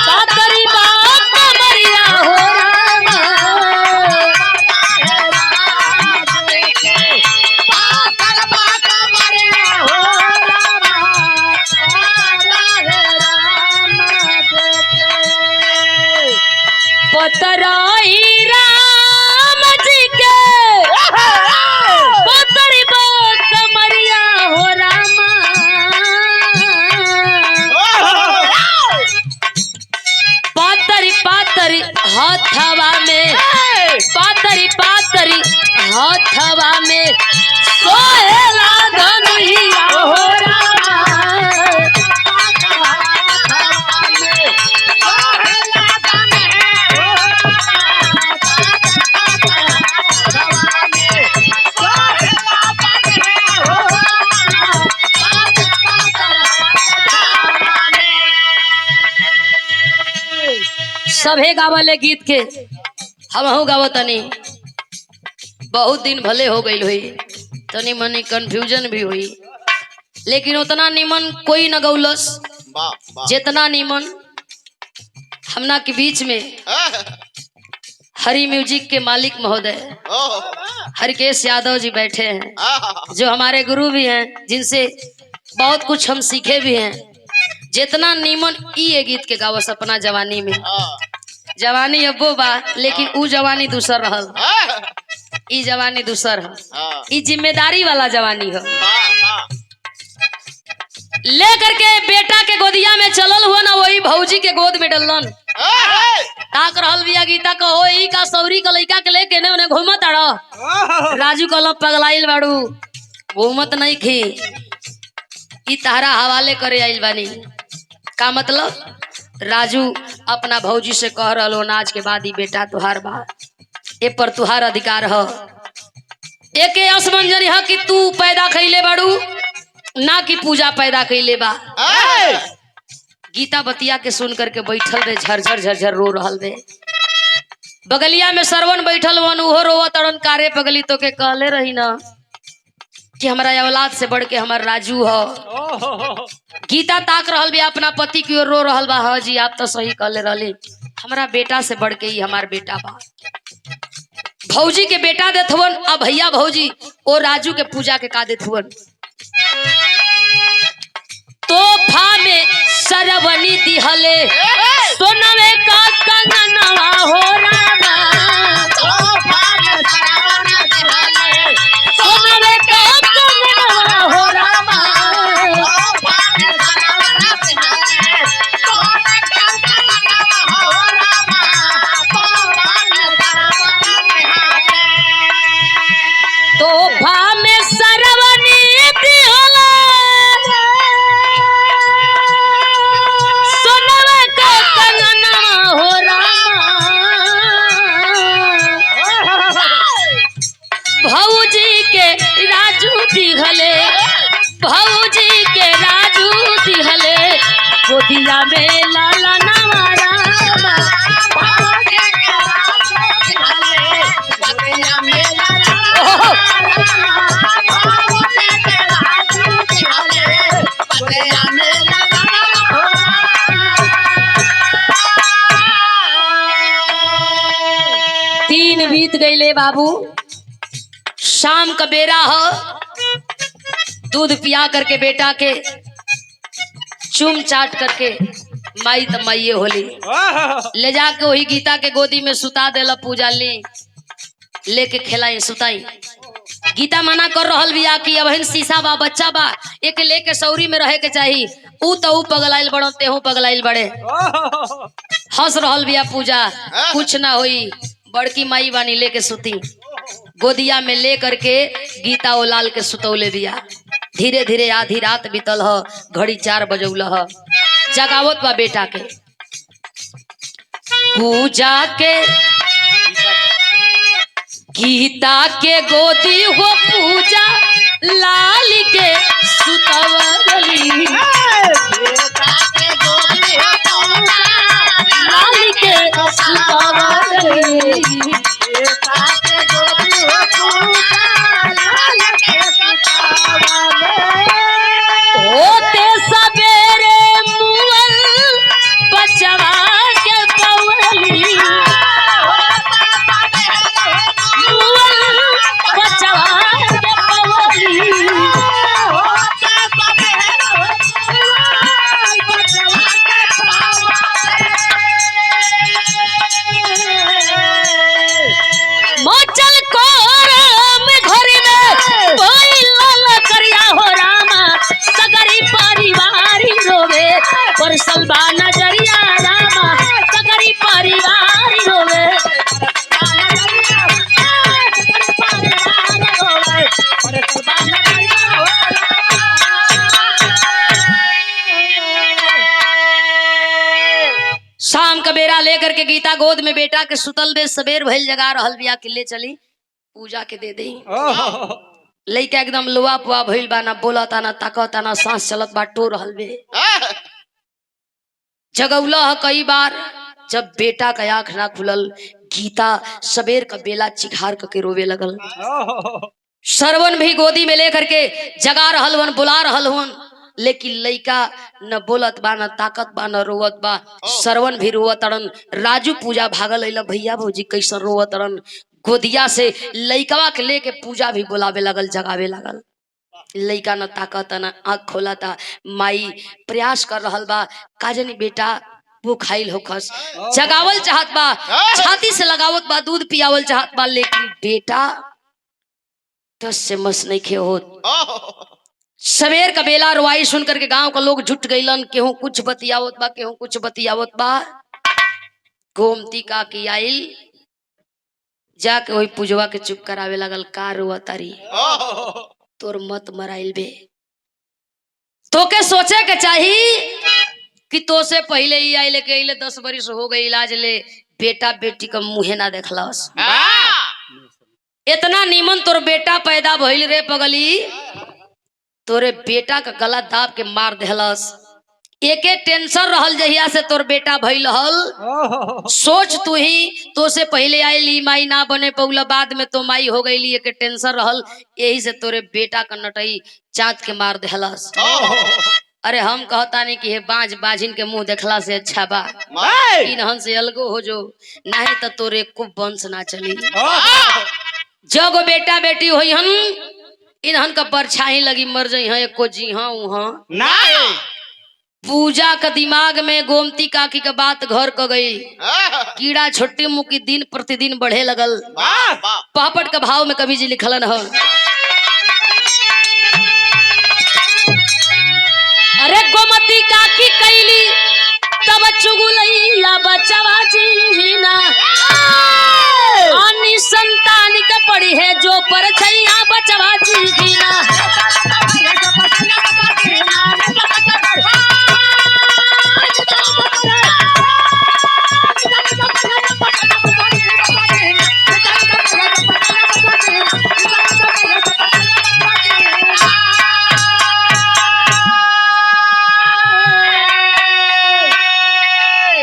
पतरी बा कमरिया हो रामा पतराई राम जी के पतरी बा कमरिया हो रामा पातरी पातरी हथवा में पातरी पातरी हथवा में सोहेला धनुहिया हो रामा सभे गावले गीत के हमहू गावतनी बहुत दिन भले हो गई हुई तनी मनी कंफ्यूजन भी हुई लेकिन उतना निमन कोई न गौलस जितना निमन हमना के बीच में हरी म्यूजिक के मालिक महोदय हरकेश यादव जी बैठे हैं जो हमारे गुरु भी हैं जिनसे बहुत कुछ हम सीखे भी हैं। जितना नीमन ये गीत के गावस अपना जवानी में जवानी अब्बो बा लेकिन ऊ जवानी दूसर रहल ई जवानी दूसर है ई जिम्मेदारी वाला जवानी है। ले करके बेटा के गोदिया में चलल हुआ ना वही भौजी के गोद में डलन ताक रहल बिया गीता का हो ई का सौरी का लइका के लेके ने घूमत आड़ो राजू कल पगलाइल बाड़ू घूमत नहीं खी ई तहरा हवाले करे आइल बानी का मतलब राजू अपना भौजी से कह रहा नाच के बाद ही बेटा तुहार बा ए पर तुहार अधिकार है एके असमंजन है कि तू पैदा कैले बाड़ू ना कि पूजा पैदा कैले बा। गीता बतिया के सुन करके बैठल रे झरझर झरझर रो रहल रे बगलिया में सरवन बैठल वन उहो रोवा तड़न कारे पगली तो के कहले रही ना कि हमारा औलाद से बढ़ के हमार राजू हो। गीता ताक रहल बा अपना पति की ओर, रो रहल बा। हाँ जी आप तो सही कहले रहली, हमारा बेटा से बढ़ के ही हमार बेटा बा। भौजी के बेटा देत हुवन, अब भैया भौजी ओ राजू के पूजा के का देत हुवन। तोहफा में सरवनी दिहले सोनवे का कंगनवा हो रामा। सोनवे का कंगनवा हो रामा। तोहफा में सरवनी दिहले सोनवे का कंगनवा हो रामा। भौजी के राजू दिहले, भौजी के राजू दिहले गोदिया में लाला नवारा। तीन बीत गईले बाबू, शाम का बेरा हो। दूध पिया करके बेटा के चूम चाट करके माई त माइये होली ले जाके वही गीता के गोदी में सुता देला। पूजा ली लेके खिलाई सुताई। गीता मना कर रहल बिया कि अब शीशा बा, बच्चा बा, एक लेके सौरी में रहे के चाहिए। ऊ तो ऊ पगलाइल बड़ो, तेहू पगलाइल बड़े। हंस रहल बिया पूजा, कुछ ना होई, बड़की माई बानी लेके सुती। गोदिया में ले करके गीता ओ लाल के सुतौले बिया। धीरे धीरे आधी रात बीतल ह, घड़ी 4 बजौल ह। जगावत बा बेटा के। पूजा के गीता के गोदी हो पूजा लाल के सुतवली। लाल के सुतवली। होते सवेरे मुअल बचवा के पवली। मुअल बचवा के पवली। मोचल को राम घर में कोई लाल करिया हो रामा। सगरी परिवार रोवे परसल बा नजरिया रामा। सगरी परिवार रोवे। शाम का बेरा लेकर के गीता गोद में बेटा के सुतल बे। सबेर भइल, जगा रहल बिया कि ले चली पूजा के दे दे। लइका एकदम लुआ पुआ भइल बा, ना बोलता ना ताकता ना सांस चलत बा, टो रहल बे। जगौला ह कई बार, जब बेटा का आंख ना खुलल। गीता सबेर का बेला चिघार करके रोवे लगल। सरवन भी गोदी में लेकर के जगा रहल वन, बुला रहल हुन, लेकिन लइका न बोलत बा, न ताकत बा, न रोवत बा। सरवन भी रोवत अड़न। राजू पूजा भागल अइला, भैया भौजी कैसन रोवत अड़न। गोदिया से लइकवा के लेके पूजा भी बुलावे लगल, जगावे लगल। लइका न ताकत न आँख खोलता। माई प्रयास कर रहल बा, काजनी बेटा वो खाइल होखस। जगावल चाहत बा, छाती से लगावत बा, दूध पियावल चाहत बा, लेकिन बेटा टस से मस नहीं खे होत। सवेर का बेला रुआई सुन करके गांव का लोग जुट गईलन। केहू कुछ बतियावत बा, केहू कुछ बतियावत बा। गोमती का की आइल, जाके वही पूजवा के चुप करावे लगल। का रुआ तारी, तोर मत मराइल बे। तोके सोचे के चाही कि तो से पहले ही आइले के अइले 10 बरिस हो गई इलाज ले, बेटा बेटी का मुहे ना देखलस। इतना नीमन तोर बेटा पैदा भइल रे पगली, तोरे बेटा का गला दाब के मार देहलस। एके टेंशन रहल जहिया से तोर बेटा भइल हल। सोच तू ही तो से पहले आईली माई ना बने पौला, बाद में तो माई हो गईली, एके टेंशन रहल, यही से तोरे बेटा का नटई चाँद के मार देहलस। अरे हम कहता नहीं कि हे बाजिन के मुंह देखला से अच्छा बा इनहन से अलगो हो जो, नहीं तो तोरे को वंश ना चली। जगो बेटा बेटी होई हन इनहन का परछाई लगी मर जाई हैं एको जी हाँ उहाँ ना। पूजा का दिमाग में गोमती काकी का बात घर क गई। कीड़ा छोटी मुकी दिन प्रतिदिन बढ़े लगल। पापड़ का भाव में कवि जी लिखलन हो, अरे गोमती काकी कैली तब चुगुलैया बचवा जीना अन्नी संतान के पड़ी है जो पर छैया बचवा जीना।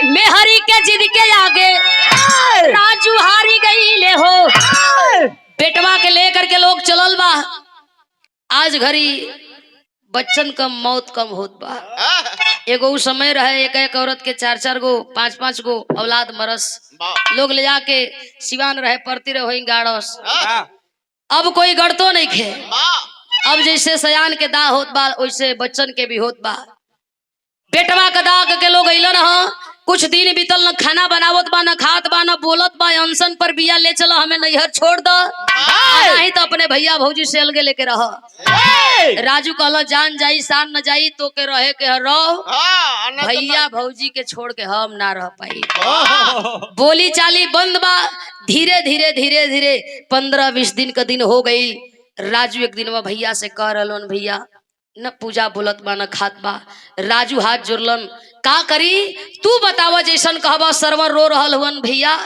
मेहरी के जिद के आगे राजू हारी गई ले हो, बेटवा के लेकर के लोग चलल बा। आज घड़ी बच्चन का मौत कम होत बा। एगो उ समय रहे एक एक औरत के 4-4 गो 5-5 गो औलाद मरस, लोग ले जाके सिवान रहे पड़ती रहे वही गाड़स। अब कोई गड़तो नहीं खे। अब जैसे सयान के दाह होत बा वैसे बच्चन के भी होत बा। बेटवा का दाग के लोग अइलन ह, कुछ दिन बीतल, न खाना बनावत बा, न खात बा, न बोलत बा। अनशन पर बिया ले चलो हमें नैहर छोड़ दो, नहीं तो अपने भैया भौजी से अलगे लेके रह। राजू कहला जान जाई शान न जाई तो के रहे के रहो, भैया भौजी के छोड़ के हम ना रह पाई। बोली चाली बंद बा। धीरे धीरे धीरे धीरे 15-20 दिन का दिन हो गई। राजू एक दिन भैया से कह रहलन, भैया न पूजा बोलत बा न खात बा। राजू हाथ जोड़लन, का करी तू बतावा जैसन कहबा। सरवर रो रहल हुन, भैया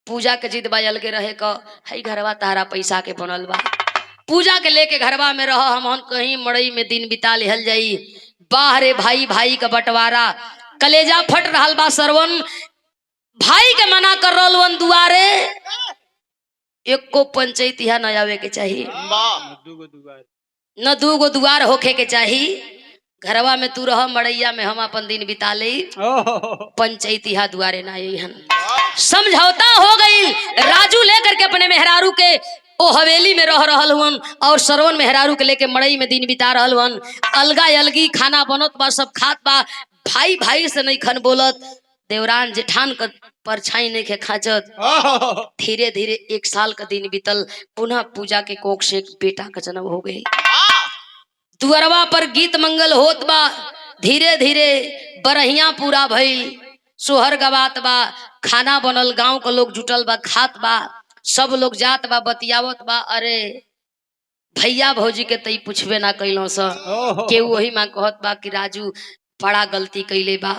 पूजा के जिद बा अलगे रहे का, हई घरवा तारा पैसा के बनल बा, पूजा के लेके घरवा में रह, हम कहीं मड़ई में दिन बिता लेहल जाई। बाहरे भाई भाई का बंटवारा, कलेजा फट रहल बा। सरवन भाई के मना कर रहल वन दुआरे, एको पंचायत यहाँ न आवे के चाहिए, न 2 गो दुआर होखे के चाही। घरवा में तू रह, मड़ैया में हम अपन दिन बिता ले, पंचायत यहाँ दुआरे ना हन। समझौता हो गई। राजू लेकर के अपने मेहरारू के ओ हवेली में रह रहल हुन और सरवन मेहरारू के लेके मड़ई में दिन बिता रहल हुन। अलगा अलगी खाना बनत बा, सब खात बा। भाई भाई से नहीं खन बोलत, देवरान जेठान का परछाई नहीं के खाचत। धीरे धीरे 1 साल का दिन बीतल। पुनः पूजा के कोख से एक बेटा का जन्म हो गई। दुअरवा पर गीत मंगल होत बा। धीरे धीरे बरहिया पूरा भइल, सोहर गवात बा, खाना बनल, गांव के लोग जुटल बा, खात बा, सब लोग जात बा, बतियावत बा। अरे भैया भौजी के तई पूछबे ना कैलो स, के वही मां कहत बा कि राजू बड़ा गलती कैले बा।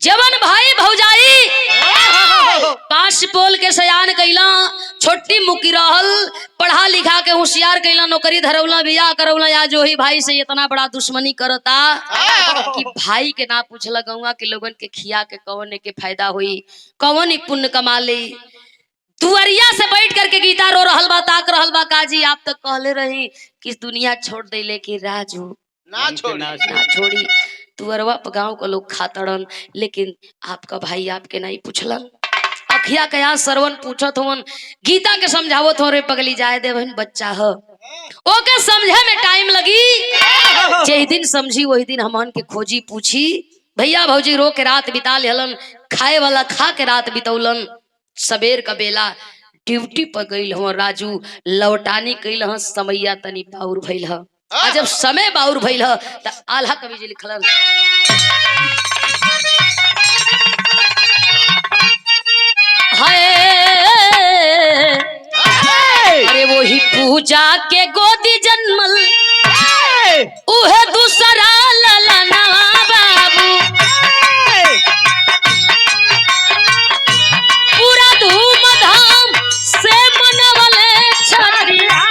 जवन भाई भौजाई 5 पोल के सयान कैला, छोटी मुकी रहल, पढ़ा लिखा के होशियार कैला, नौकरी धरौला, बियाह करौला, आज वही भाई से इतना बड़ा दुश्मनी करता कि भाई के ना पूछला गौवा के लोगन के खिया के कौन के फायदा हुई, कौन ही पुण्य कमा ली। दुआरिया से बैठ करके गीता रो रहल बा, ताक रहल बा। काजी आप तक कहले रही कि दुनिया छोड़ दे, लेकिन राजू ना छोड़ी। तुअरवा गांव के लोग खातड़न, लेकिन आपका भाई आपके नहीं पूछलन। अखिया के यहाँ सरवन पूछत होन, गीता के समझावत हो, रे पगली जाए दे बहन, बच्चा हो, ओके समझे में टाइम लगी। जे दिन समझी वही दिन हमन के खोजी पूछी। भैया भौजी रो के रात बिता लेहलन, खाए वाला खा के रात बितौलन। सबेर का बेला ड्यूटी पर गई हो राजू, लौटानी कैल ह, समैया तनी बाउर भइल ह। जब समय बाउर भइल ह त आल्हा कवि जी लिखलन, अरे वही पूजा के गोदी जन्मल, उहे दूसरा ललना बाबू, पूरा धूमधाम से मनवले छठिया।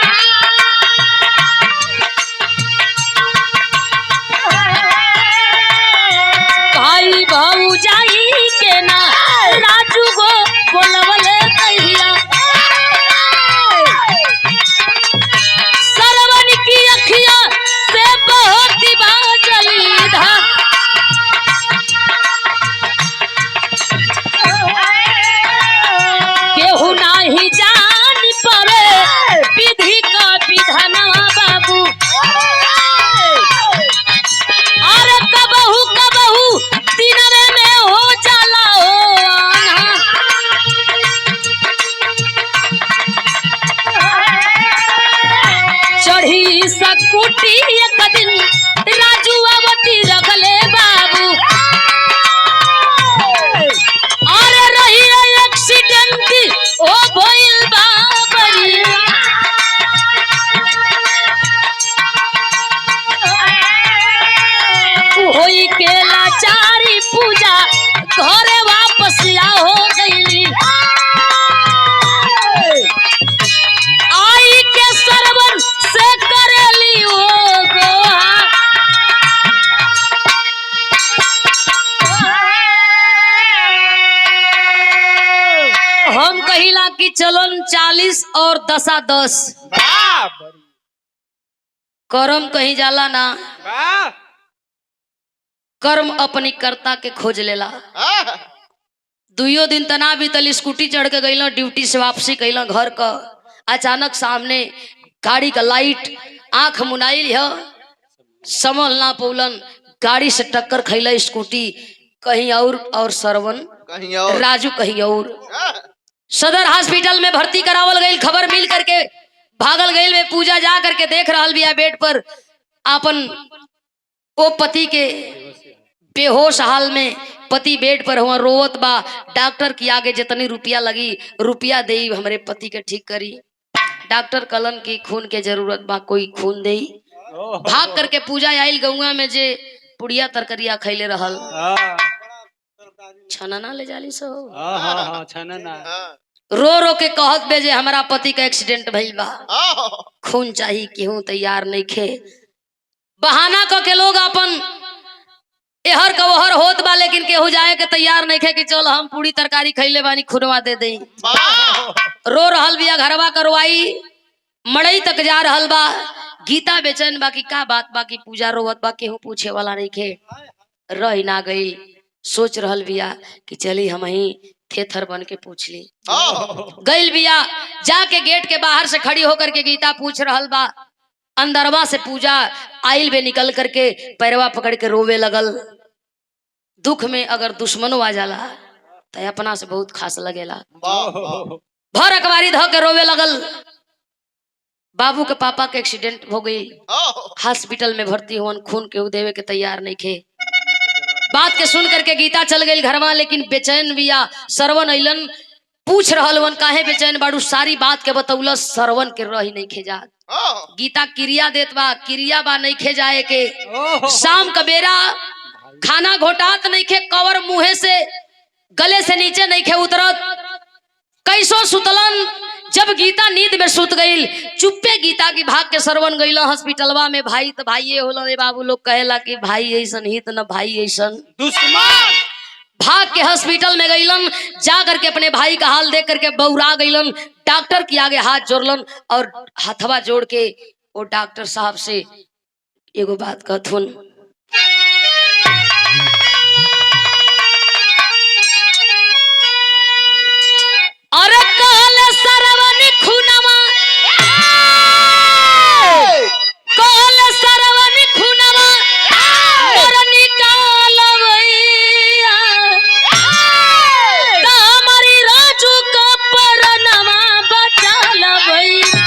के लाचारी पूजा घरे वापस हो गईली। आई के सरवन से करेली वो गोहा। हम कहिला कि चलन 40 और 10 कर्म कहीं जाला ना, कर्म अपनी कर्ता के खोज लेला। दुइयो दिन तना बीतल, स्कूटी चढ़ के गईला, ड्यूटी से वापसी कैला घर का। अचानक सामने गाड़ी का लाइट, आंख मुनाइल है, समझ ना पौलन, गाड़ी से टक्कर खैला स्कूटी कहीं और सरवन कहीं और राजू कहीं और। सदर हॉस्पिटल में भर्ती करावल गई। खबर मिल करके भागल गई वे पूजा जा करके देख रहा बिया बेड पर अपन ओ पति के बेहोश हाल में। पति बेड पर हुआ रोवत बा। डॉक्टर की आगे जितनी रुपया लगी रुपया दे हमरे पति के ठीक करी। डॉक्टर कलन की खून के जरूरत बा, कोई खून दे। भाग करके पूजा आयल गौआ में जे पुड़िया तरकरिया खैले रहल। छनना ले जाली सो छनना रो रो के कहत बे जे हमारा पति का एक्सीडेंट भइल बा, खून चाहिए, केहू तैयार नहीं खे। बहाना क के लोग अपन एहर का ओहर होत बा, लेकिन केहू जाए के तैयार नहीं खे कि चल हम पूरी तरकारी खैले बानी, खुनवा दे दे। रो रहल बिया, घरवा करवाई, मड़ई तक जा रहल बा। गीता बेचैन बा कि का बात बा कि पूजा रोवत बा, केहू पूछे वाला नहीं खे। रह ना गई, सोच रहल बिया कि चली हम ही थेथर बन के पूछ ली। गईल बिया, जाके गेट के बाहर से खड़ी होकर के गीता पूछ रहल बा। अंदरवा से पूजा आइल बे निकल करके पैरवा पकड़ के रोवे लगल। दुख में अगर दुश्मनो आ जाला तो अपना से बहुत खास लगेला। भर अखबारी धो के रोवे लगल। बाबू के पापा के एक्सीडेंट हो गई, हॉस्पिटल में भर्ती हुआ, खून केहू देवे के तैयार नहीं खे। बात के सुन करके गीता चल गई घरवा, लेकिन बेचैन बिया। सरवन अइलन, पूछ रहल वन काहे बेचैन बाड़ू, सारी बात के बतौल। सरवन के रही नहीं खे जात। गीता क्रिया देत बा, क्रिया बा नहीं खे जाए के। शाम का बेरा खाना घोटात नहीं खे, कवर मुंहे से गले से नीचे नहीं खे उतरत। कैसो सुतलन, जब गीता नींद में सुत गई, चुप्पे गीता की भाग के सरवन गई हॉस्पिटलवा में। भाई तो भाई होला रे बाबू, लोग कहेला कि भाई ऐसन ही तो न भाई ऐसन दुश्मन। भाग के हॉस्पिटल में गईलन, जा करके अपने भाई का हाल देख करके बौरा गईलन। डॉक्टर के आगे हाथ जोड़लन और हथवा जोड़ के वो डॉक्टर साहब से एगो बात कहथुन। अरे कहल सरवन खुनवा, कहल सरवन खुनवा मोर निकालवैया, त हमारी राजू का परनवा बचालवैया।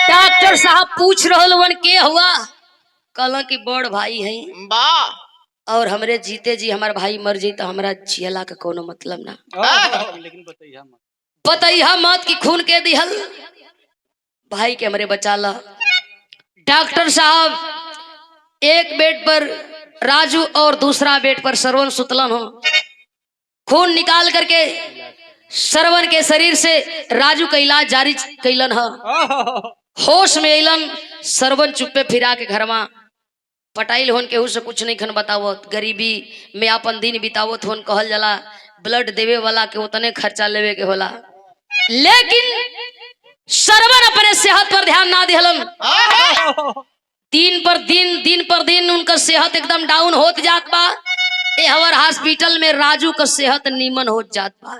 डॉक्टर साहब पूछ रहल वन के हुआ, कहला कि बड़ भाई है और हमरे जीते जी हमार भाई मर जी तो हमारा जियला का कोनो मतलब ना। लेकिन बताइए मत, बताइए मत कि खून के दिहल भाई के हमरे बचाला। डॉक्टर साहब एक बेड पर राजू और दूसरा बेड पर सरवन सुतलन हो। खून निकाल करके सरवन के शरीर से राजू का इलाज जारी कैलन है। होश में अलन, सरवन चुप्पे फिरा के घरवा पटाइल होन केहू से कुछ नहीं खन बतावत। गरीबी में अपन दिन बितावत होन। कहल जाला ब्लड देवे वाला के उतने खर्चा लेवे के होला, लेकिन सरवन अपने सेहत पर ध्यान ना दिहलन। दिन पर दिन उनका सेहत एकदम डाउन होत जात बा। ए हवर हॉस्पिटल में राजू का सेहत नीमन हो जात बा।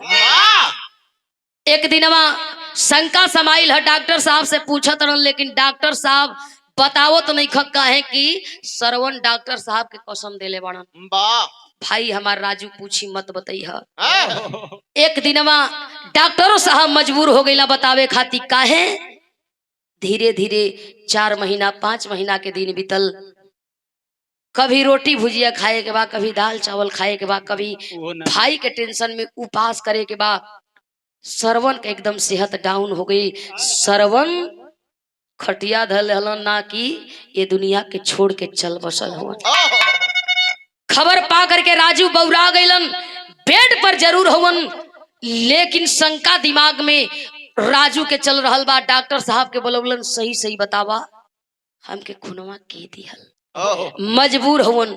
एक दिनवा शंका समाइल है, डॉक्टर साहब से पूछत रहन, लेकिन डॉक्टर साहब बतावत नहीं खक्का है कि सरवन डॉक्टर साहब के कसम देले बड़न। भाई हमार राजू पूछी मत बताइह। एक दिनवा डॉक्टरों साहब मजबूर हो गईला बतावे खाती काहे। धीरे धीरे 4 महीना 5 महीना के दिन बीतल। कभी रोटी भुजिया खाए के बाद, कभी दाल चावल खाए के बाद, कभी भाई के टेंशन में उपवास करे के बाद सरवन के एकदम सेहत डाउन हो गई। सरवन खटिया धल हलन ना कि ये दुनिया के छोड़ के चल बसल हो। खबर पा करके राजू बौरा गईलन। बेड पर जरूर होवन, लेकिन शंका दिमाग में राजू के चल रहल बा। डॉक्टर साहब के बोलौलन सही सही बतावा हमके खुनवा के दिहल। मजबूर होवन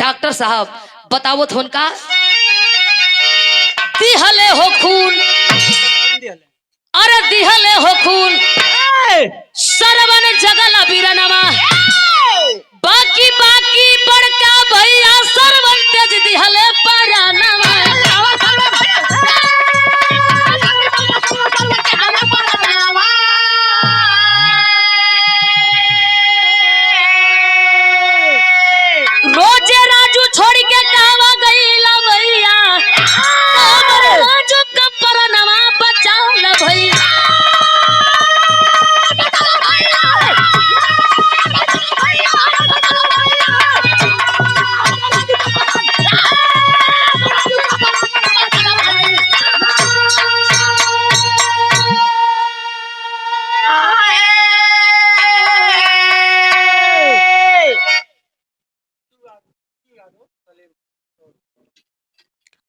डॉक्टर साहब बतावत होन का दिहले हो खून, अरे दिहले हो खून सरवन जगल बीरनवा बाकी बाकी बड़का भैया सरवन तेज दिहले परानवा। रोजे राजू छोड़ के कहवा गईला भैया, राजू का परानवा बचाओ भैया।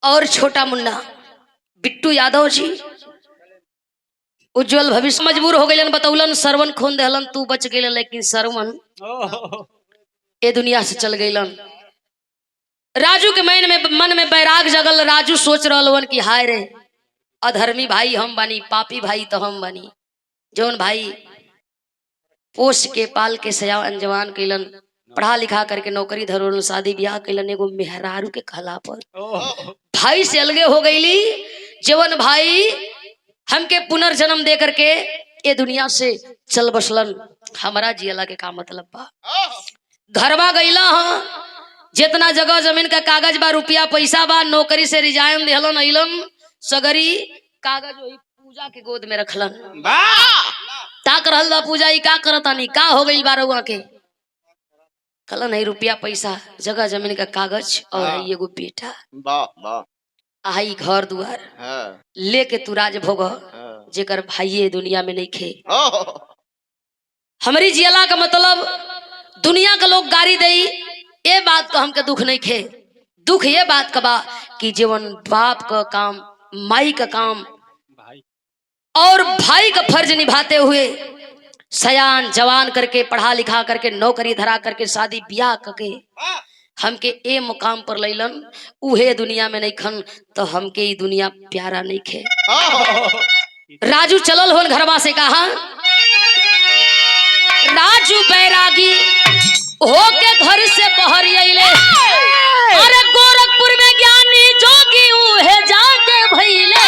और छोटा मुन्ना बिट्टू यादव जी उज्जवल भविष्य मजबूर हो गए। बतौलन सरवन खून दहलन तू बच गए, लेकिन सरवन ये दुनिया से चल गईलन। राजू के मन में बैराग जगल। राजू सोच रहलन कि हाय रे अधर्मी भाई हम बनी, पापी भाई तो हम बनी। जौन भाई पोष के पाल के सया अंजवान कैलन, पढ़ा लिखा करके नौकरी धरोलन, शादी ब्याह कैलन, एगो मेहरारू के कहला पर भाई से अलगे हो गईली। जवन भाई हमके पुनर्जन्म दे करके ये दुनिया से चल बसलन, हमारा जियला के का मतलब बा। घरवा गईला हाँ, जितना जगह जमीन का कागज बा, रुपया पैसा बा, नौकरी से रिजाइन देहलन, अइलन सगरी कागज वही पूजा के गोद में रखलन। ताक रहल बा पूजा ई का करतानी, का हो गइल बा रउआ के। कहलन नहीं रुपया पैसा जगह जमीन का कागज और एगो बेटा। आई घर दुआर लेके तू राज भोग, जेकर भाई दुनिया में नहीं खे। हमारी जियला का मतलब दुनिया का लोग गाड़ी दे, ये बात का हमके दुख नहीं खे। दुख ये बात का बा कि जीवन बाप का काम, माई का काम और भाई का फर्ज निभाते हुए सयान जवान करके, पढ़ा लिखा करके, नौकरी धरा करके, शादी ब्याह करके हमके ए मुकाम पर लैलन, उहे दुनिया में नहीं खन, तो हमके ये दुनिया प्यारा नहीं खे। राजू चलल होन घरवा से कहा, राजू बैरागी होके घर से बाहर अइले। अरे गोरखपुर में ज्ञानी जोगी उहे जाके भइले।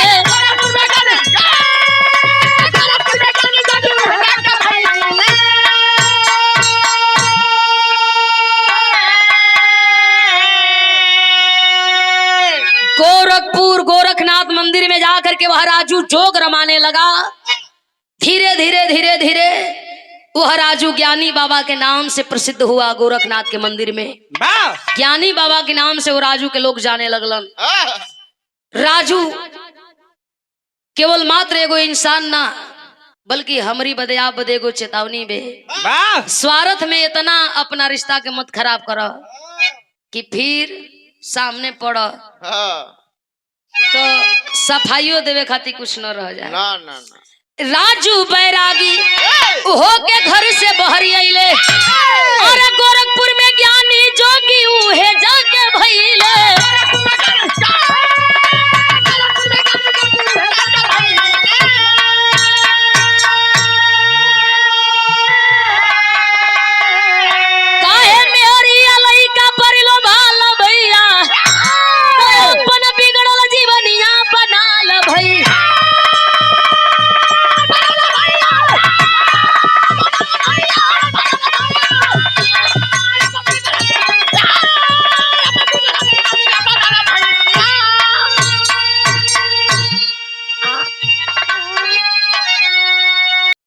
गोरखपुर गोरखनाथ मंदिर में जाकर के वह राजू जोग रमाने लगा। धीरे धीरे धीरे धीरे वह राजू ज्ञानी बाबा के नाम से प्रसिद्ध हुआ। गोरखनाथ के मंदिर में ज्ञानी बाबा के नाम से वो राजू के लोग जाने लगलन। राजू केवल मात्र एगो इंसान ना, बल्कि हमारी बदे आप बदे एगो चेतावनी बे। स्वार्थ में इतना अपना रिश्ता के मत खराब करो कि फिर सामने पड़ तो सफाइयों देवे खातिर कुछ न रह जाए। ना ना ना। राजू बैरागी होके घर से बाहर अइले। अरे गोरखपुर में ज्ञानी जोगी उहे जाके भइले।